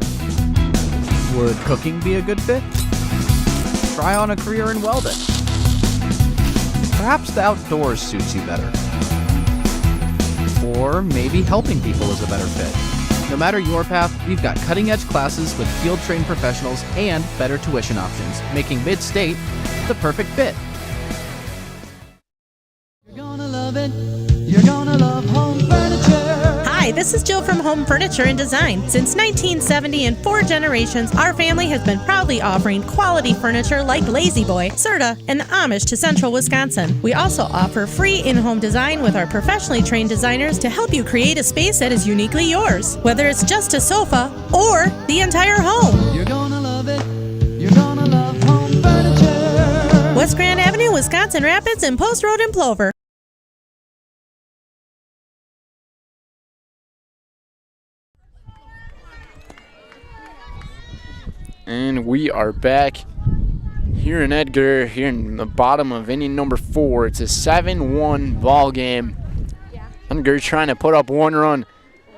Would cooking be a good fit? Try on a career in welding. Perhaps the outdoors suits you better. Or maybe helping people is a better fit. No matter your path, we've got cutting-edge classes with field-trained professionals and better tuition options, making Mid-State the perfect fit. You're gonna love home furniture. Hi, this is Jill from Home Furniture and Design. Since 1970, in 4 generations, our family has been proudly offering quality furniture like Lazy Boy, Serta, and Amish to Central Wisconsin. We also offer free in-home design with our professionally trained designers to help you create a space that is uniquely yours, whether it's just a sofa or the entire home. You're gonna love it. You're gonna love home furniture. West Grand Avenue, Wisconsin Rapids, and Post Road in Plover. And we are back here in Edgar, here in the bottom of inning number 4. It's a 7-1 ball game. Edgar trying to put up 1 run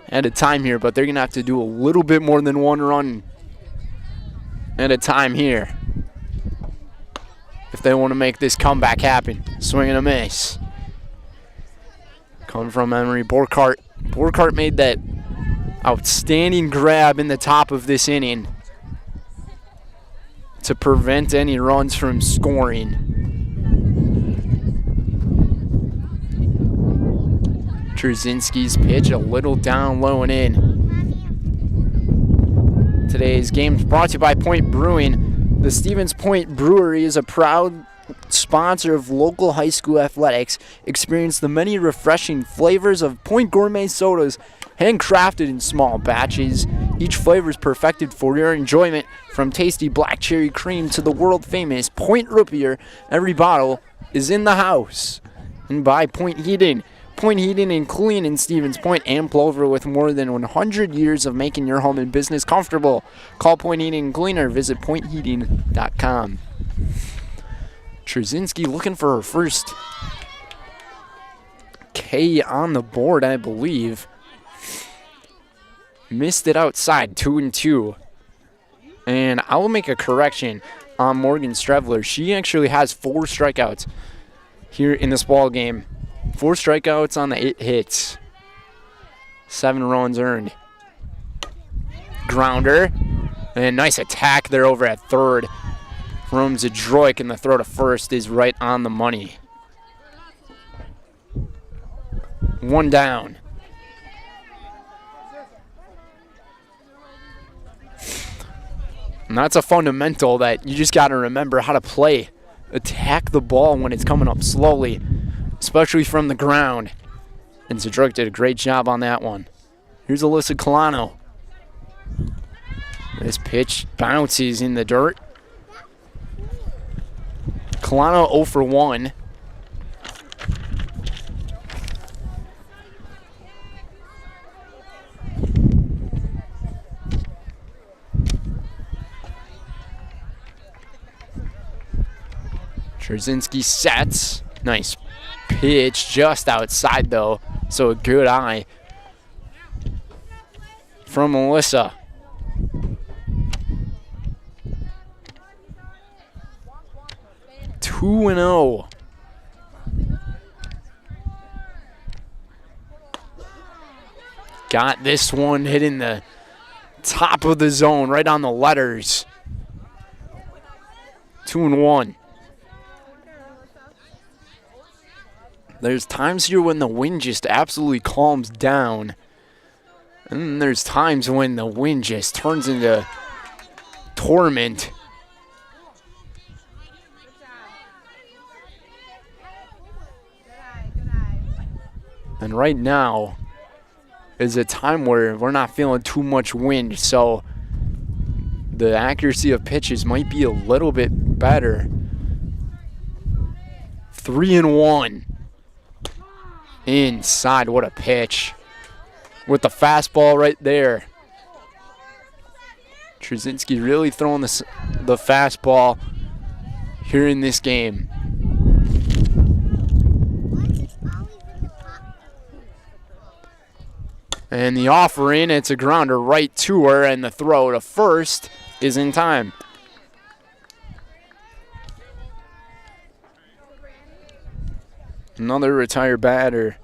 at a time here, but they're going to have to do a little bit more than 1 run at a time here if they want to make this comeback happen. Swing and a miss. Coming from Emery Borkart. Borkart made that outstanding grab in the top of this inning to prevent any runs from scoring. Trzynski's pitch a little down low and in. Today's game is brought to you by Point Brewing. The Stevens Point Brewery is a proud sponsor of local high school athletics. Experience the many refreshing flavors of Point Gourmet sodas, handcrafted in small batches. Each flavor is perfected for your enjoyment, from tasty black cherry cream to the world-famous Point Root Beer. Every bottle is in the house. And by Point Heating. Point Heating and Cooling in Stevens Point and Plover, with more than 100 years of making your home and business comfortable. Call Point Heating and Cooling or visit pointheating.com. Trzynski looking for her first K on the board, I believe. Missed it outside, 2-2. And I will make a correction on Morgan Strevler. She actually has 4 strikeouts here in this ball game. 4 strikeouts on the 8 hits. 7 runs earned. Grounder. And nice attack there over at third from Zadroik, and the throw to first is right on the money. 1 down. And that's a fundamental that you just got to remember how to play. Attack the ball when it's coming up slowly, especially from the ground. And Zadroik did a great job on that one. Here's Alyssa Colano. This pitch bounces in the dirt. Colano 0 for 1. Trzynski sets. Nice pitch just outside though, so a good eye from Melissa. Two and 0. Got this one hitting the top of the zone, right on the letters. 2 and 1. There's times here when the wind just absolutely calms down. And then there's times when the wind just turns into torment. And right now is a time where we're not feeling too much wind, so the accuracy of pitches might be a little bit better. 3 and 1. Inside, what a pitch. With the fastball right there. Trzynski really throwing the fastball here in this game. And the offering, it's a grounder right to her, and the throw to first is in time. Another retired batter.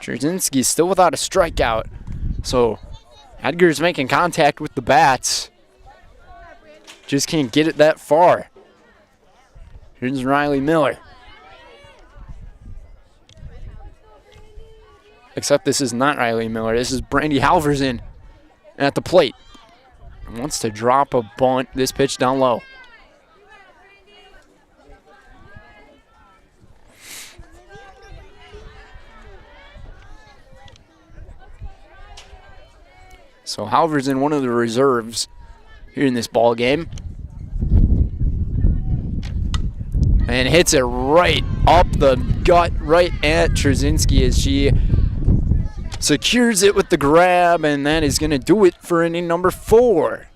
Trzynski's still without a strikeout. So Edgar's making contact with the bats. Just can't get it that far. Here's Riley Miller. Except this is not Riley Miller. This is Brandy Halverson at the plate. Wants to drop a bunt. This pitch down low. So Halverson, one of the reserves here in this ball game. And hits it right up the gut, right at Trzynski as she secures it with the grab, and that is going to do it for inning number 4.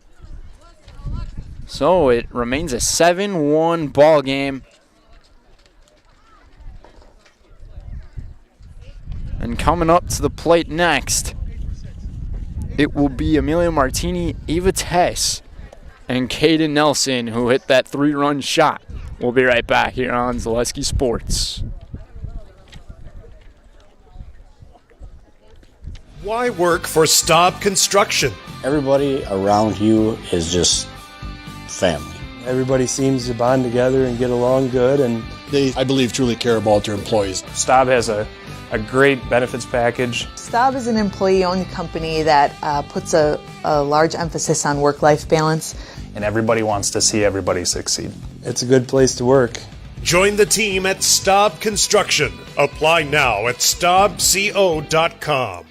So it remains a 7-1 ball game. And coming up to the plate next, it will be Amelia Martini, Eva Tess, and Kaden Nelson, who hit that 3-run shot. We'll be right back here on Zaleski Sports. Why work for Staub Construction? Everybody around you is just family. Everybody seems to bond together and get along good, and They, I believe, truly care about their employees. Staub has a great benefits package. Staub is an employee-owned company that puts a large emphasis on work-life balance. And everybody wants to see everybody succeed. it's a good place to work. Join the team at Staub Construction. Apply now at staubco.com.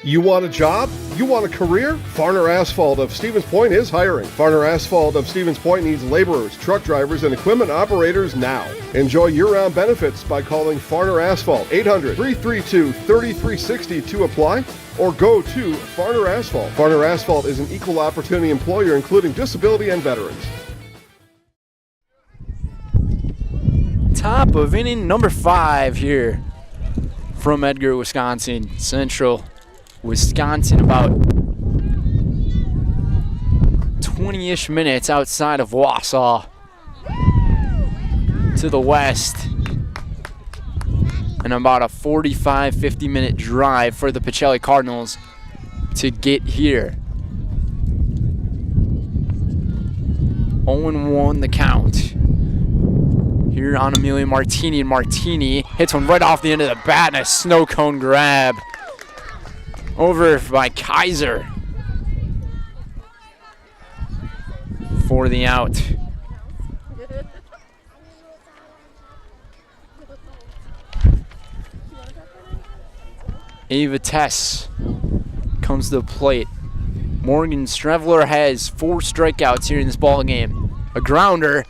You want a job? You want a career? Farner Asphalt of Stevens Point is hiring. Farner Asphalt of Stevens Point needs laborers, truck drivers, and equipment operators now. Enjoy year-round benefits by calling Farner Asphalt 800-332-3360 to apply, or go to Farner Asphalt. Farner Asphalt is an equal opportunity employer including disability and veterans. Top of inning number 5 here from Edgar, Wisconsin. Central Wisconsin, about 20-ish minutes outside of Wausau to the west, and about a 45-50 minute drive for the Pacelli Cardinals to get here. 0-1 the count here on Amelia Martini, and Martini hits one right off the end of the bat, and a snow cone grab over by Kaiser for the out. Ava Tess comes to the plate. Morgan Strevler has 4 strikeouts here in this ball game. A grounder,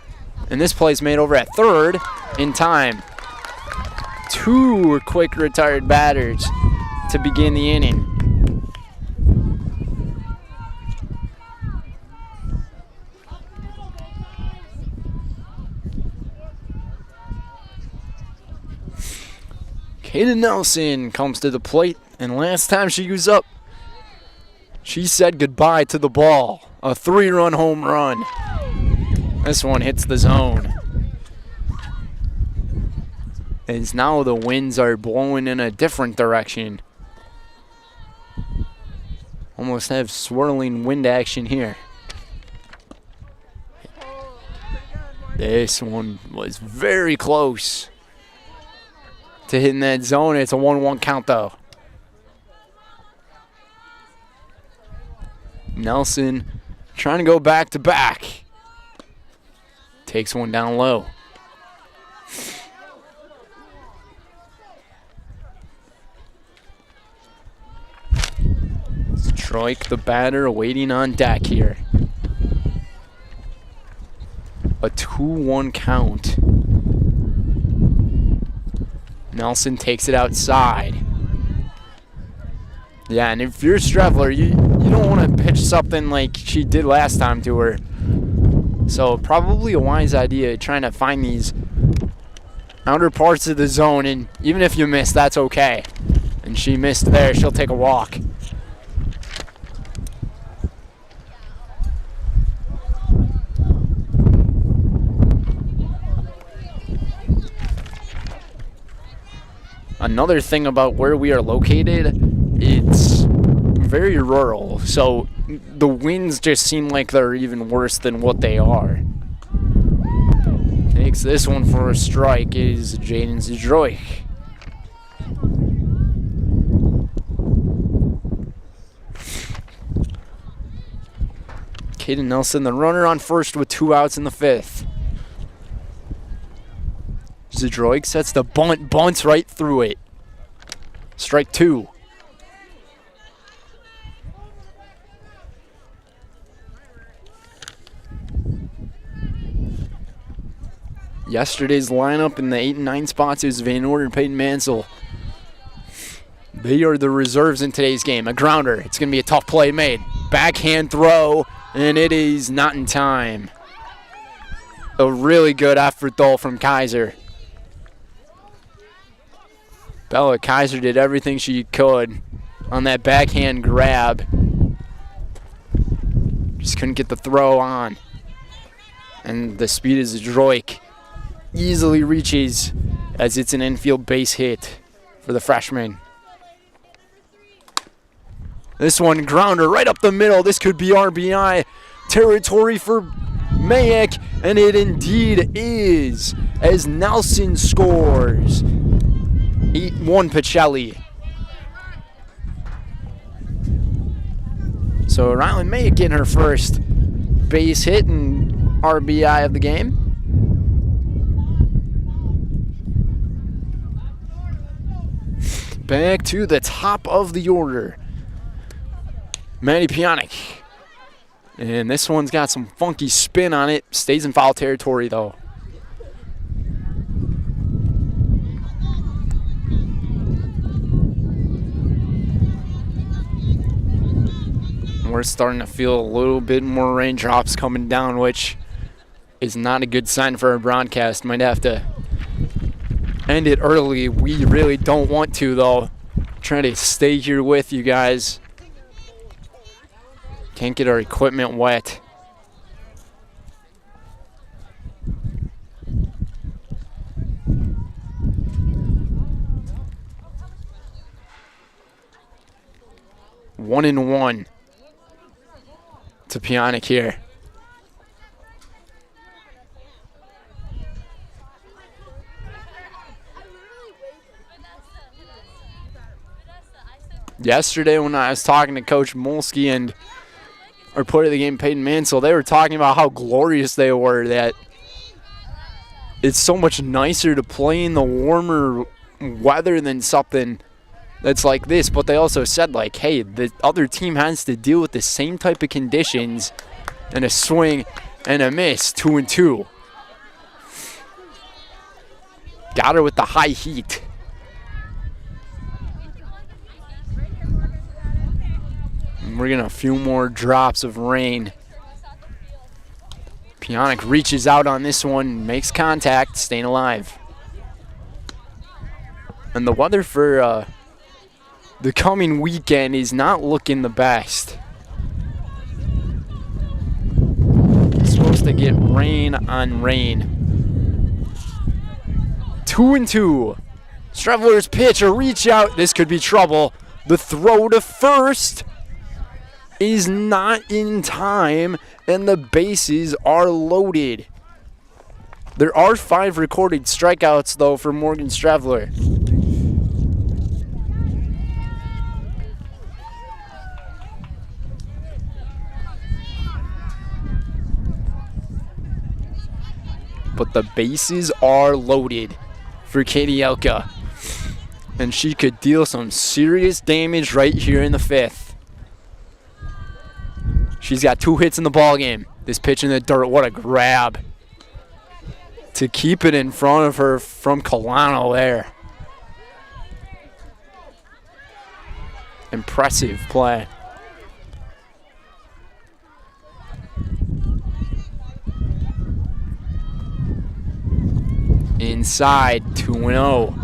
and this play's made over at third in time. 2 quick retired batters to begin the inning. Kaden Nelson comes to the plate, and last time she was up, she said goodbye to the ball. A 3-run home run. This one hits the zone. As now the winds are blowing in a different direction. Almost have swirling wind action here. This one was very close to hitting that zone. It's a 1-1 count though. Nelson trying to go back to back. Takes one down low. Strike the batter waiting on deck here. A 2-1 count. Nelson takes it outside. Yeah, and if you're Strevler, you don't want to pitch something like she did last time to her. So probably a wise idea trying to find these outer parts of the zone, and even if you miss, that's okay. And she missed there, she'll take a walk. Another thing about where we are located, it's very rural, so the winds just seem like they're even worse than what they are. Takes this one for a strike is Jaden Zdroik. Kaden Nelson, the runner on first with 2 outs in the 5th. Zdroik sets the bunt, bunts right through it. Strike 2. Yesterday's lineup in the 8 and 9 spots is Van Orden and Peyton Mansell. They are the reserves in today's game. A grounder. It's going to be a tough play made. Backhand throw, and it is not in time. A really good effort, though, from Kaiser. Bella Kaiser did everything she could on that backhand grab. Just couldn't get the throw on. And the speed of Zdroik easily reaches as it's an infield base hit for the freshman. This one, grounder right up the middle. This could be RBI territory for Mayak, and it indeed is, as Nelson scores. 8-1 Pacelli. So Rylan Mayak getting her first base hit and RBI of the game. Back to the top of the order. Manny Pionic. And this one's got some funky spin on it. Stays in foul territory though. We're starting to feel a little bit more raindrops coming down, which is not a good sign for our broadcast. Might have to end it early. We really don't want to, though. Trying to stay here with you guys. Can't get our equipment wet. One and one to Pionic here. Yesterday when I was talking to Coach Molsky and our player of the game, Peyton Mansell, they were talking about how glorious they were, that it's so much nicer to play in the warmer weather than something that's like this. But they also said, like, hey, the other team has to deal with the same type of conditions, and a swing and a miss, 2-2. Got her with the high heat. And we're getting a few more drops of rain. Pionic reaches out on this one, makes contact, staying alive. And the weather for the coming weekend is not looking the best. It's supposed to get rain on rain. 2-2. Straveler's pitch, a reach out. This could be trouble. The throw to first is not in time, and the bases are loaded. There are 5 recorded strikeouts, though, for Morgan Straveler. But the bases are loaded for Katie Elka. And she could deal some serious damage right here in the 5th. She's got 2 hits in the ballgame. This pitch in the dirt, what a grab. To keep it in front of her from Colano there. Impressive play. Inside, 2-0.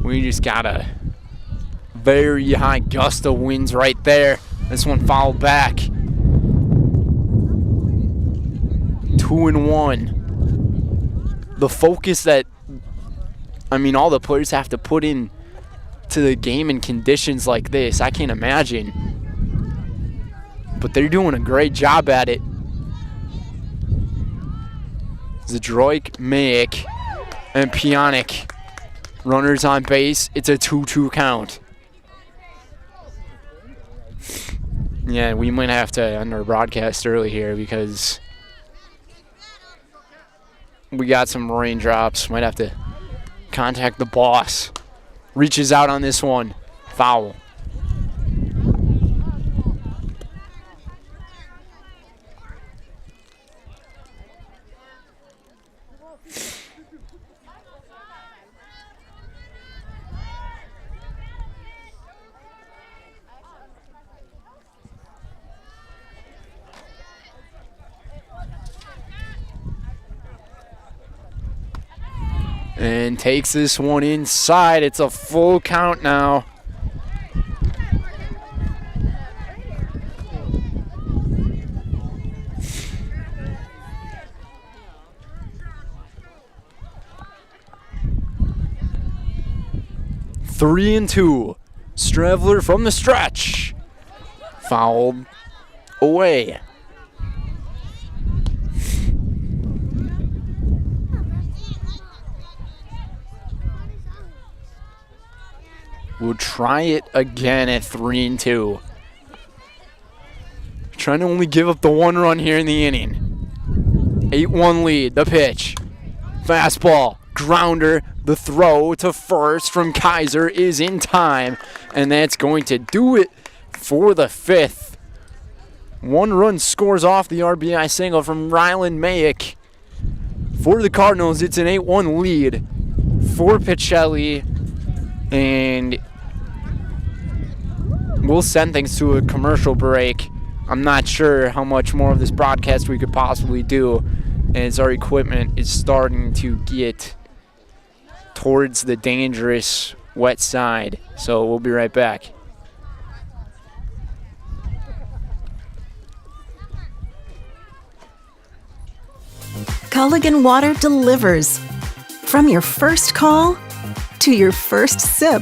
We just got a very high gust of winds right there. This one fouled back. 2-1. The focus that, all the players have to put in to the game in conditions like this, I can't imagine. But they're doing a great job at it. Zdroik, Mayick, and Pionic. Runners on base. It's a 2-2 count. Yeah, we might have to end our broadcast early here because we got some raindrops. Might have to contact the boss. Reaches out on this one. Foul. And takes this one inside. It's a full count now. Three and 2. Straveler from the stretch. Fouled away. We'll try it again at 3 and 2. Trying to only give up the 1 run here in the inning. 8-1 lead. The pitch. Fastball. Grounder. The throw to first from Kaiser is in time. And that's going to do it for the 5th. 1 run scores off the RBI single from Rylan Mayick. For the Cardinals, it's an 8-1 lead for Pacelli. And we'll send things to a commercial break. I'm not sure how much more of this broadcast we could possibly do, as our equipment is starting to get towards the dangerous wet side. So we'll be right back. Culligan Water delivers. From your first call to your first sip,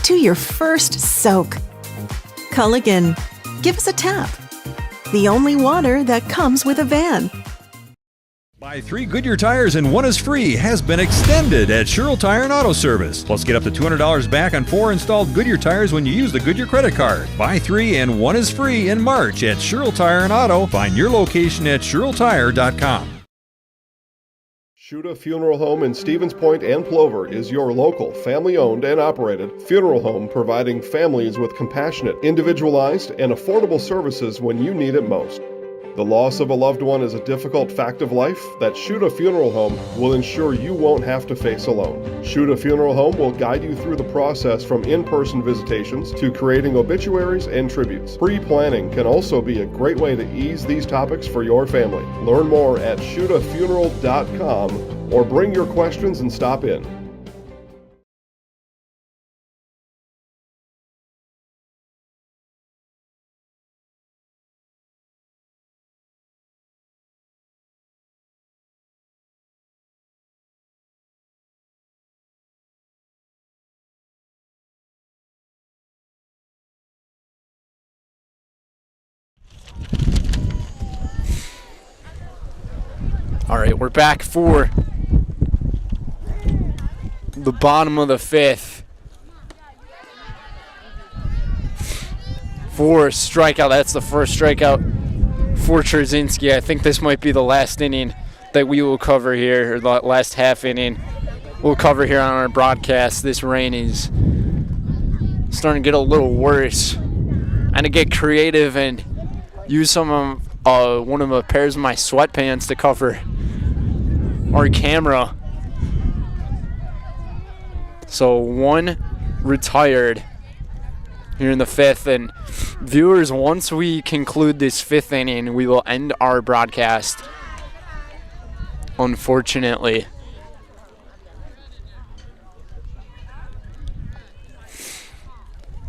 to your first soak. Culligan, give us a tap. The only water that comes with a van. Buy 3 Goodyear tires and 1 is free has been extended at Sherrill Tire and Auto Service. Plus, get up to $200 back on 4 installed Goodyear tires when you use the Goodyear credit card. Buy 3 and 1 is free in March at Sherrill Tire and Auto. Find your location at SherrillTire.com. Shuda Funeral Home in Stevens Point and Plover is your local, family-owned and operated funeral home providing families with compassionate, individualized, and affordable services when you need it most. The loss of a loved one is a difficult fact of life that Shuta Funeral Home will ensure you won't have to face alone. Shuta Funeral Home will guide you through the process from in-person visitations to creating obituaries and tributes. Pre-planning can also be a great way to ease these topics for your family. Learn more at shutafuneral.com or bring your questions and stop in. All right, we're back for the bottom of the fifth. For a strikeout, that's the first strikeout for Trzynski. I think this might be the last inning that we will cover here, or the last half inning we'll cover here on our broadcast. This rain is starting to get a little worse. And to get creative and use some of one of the pairs of my sweatpants to cover our camera. So one retired here in the fifth. And viewers, once we conclude this fifth inning, we will end our broadcast, unfortunately.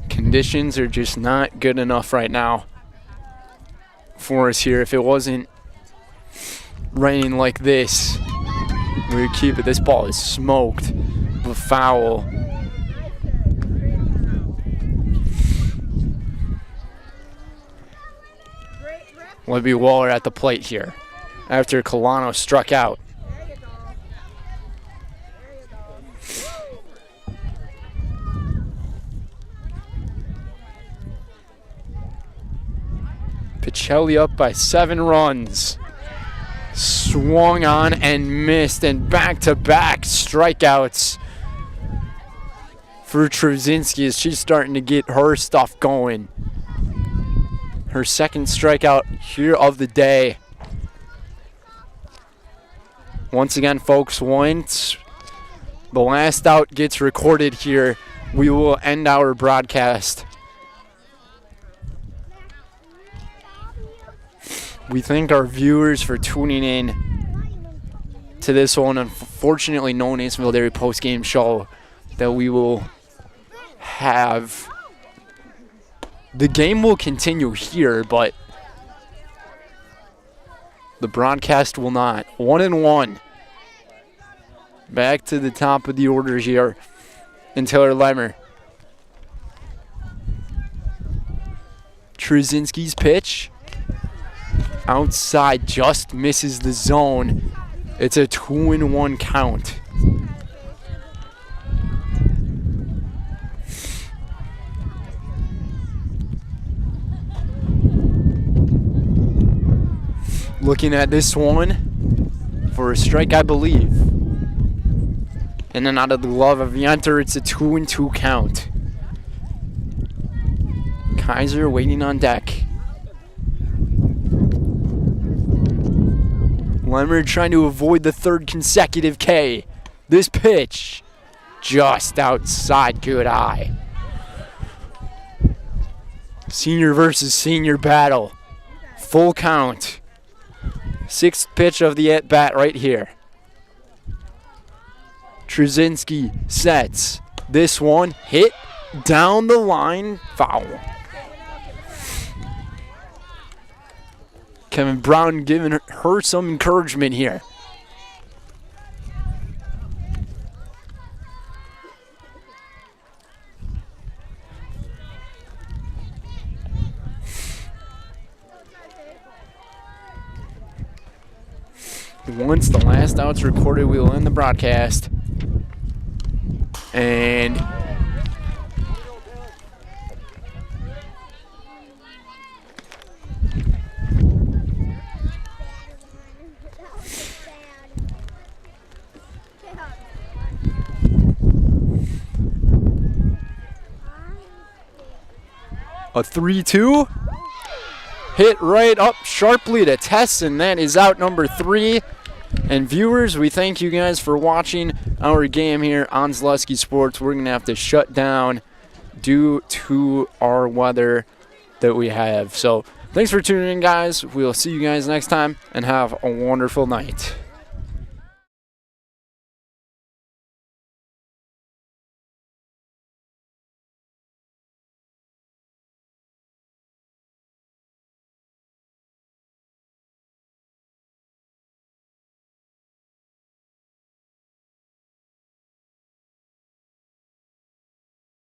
Conditions are just not good enough right now for us here. If it wasn't raining like this, we would keep it. This ball is smoked, but foul. Libby Waller at the plate here after Colano struck out. Pacelli up by 7 runs. Swung on and missed, and back-to-back strikeouts for Trzynski as she's starting to get her stuff going. Her second strikeout here of the day. Once again, folks, once the last out gets recorded here, we will end our broadcast. We thank our viewers for tuning in to this one, unfortunately known Nasonville Dairy post-game show that we will have. The game will continue here, but the broadcast will not. 1-1. Back to the top of the order here in Taylor Leimer. Trzynski's pitch. Outside, just misses the zone. It's a 2-1 count. Looking at this one for a strike, I believe. And then out of the glove of Yenter, it's a 2-2 count. Kaiser waiting on deck. Leonard trying to avoid the third consecutive K. This pitch just outside, good eye. Senior versus senior battle. Full count. 6th pitch of the at-bat right here. Trzynski sets. This one hit down the line, foul. Kevin Brown giving her some encouragement here. Once the last out's recorded, we will end the broadcast. And a 3-2. hit right up sharply to Tess, and that is out number 3. And viewers, we thank you guys for watching our game here on Zaleski Sports. We're going to have to shut down due to our weather that we have. So thanks for tuning in, guys. We'll see you guys next time, and have a wonderful night.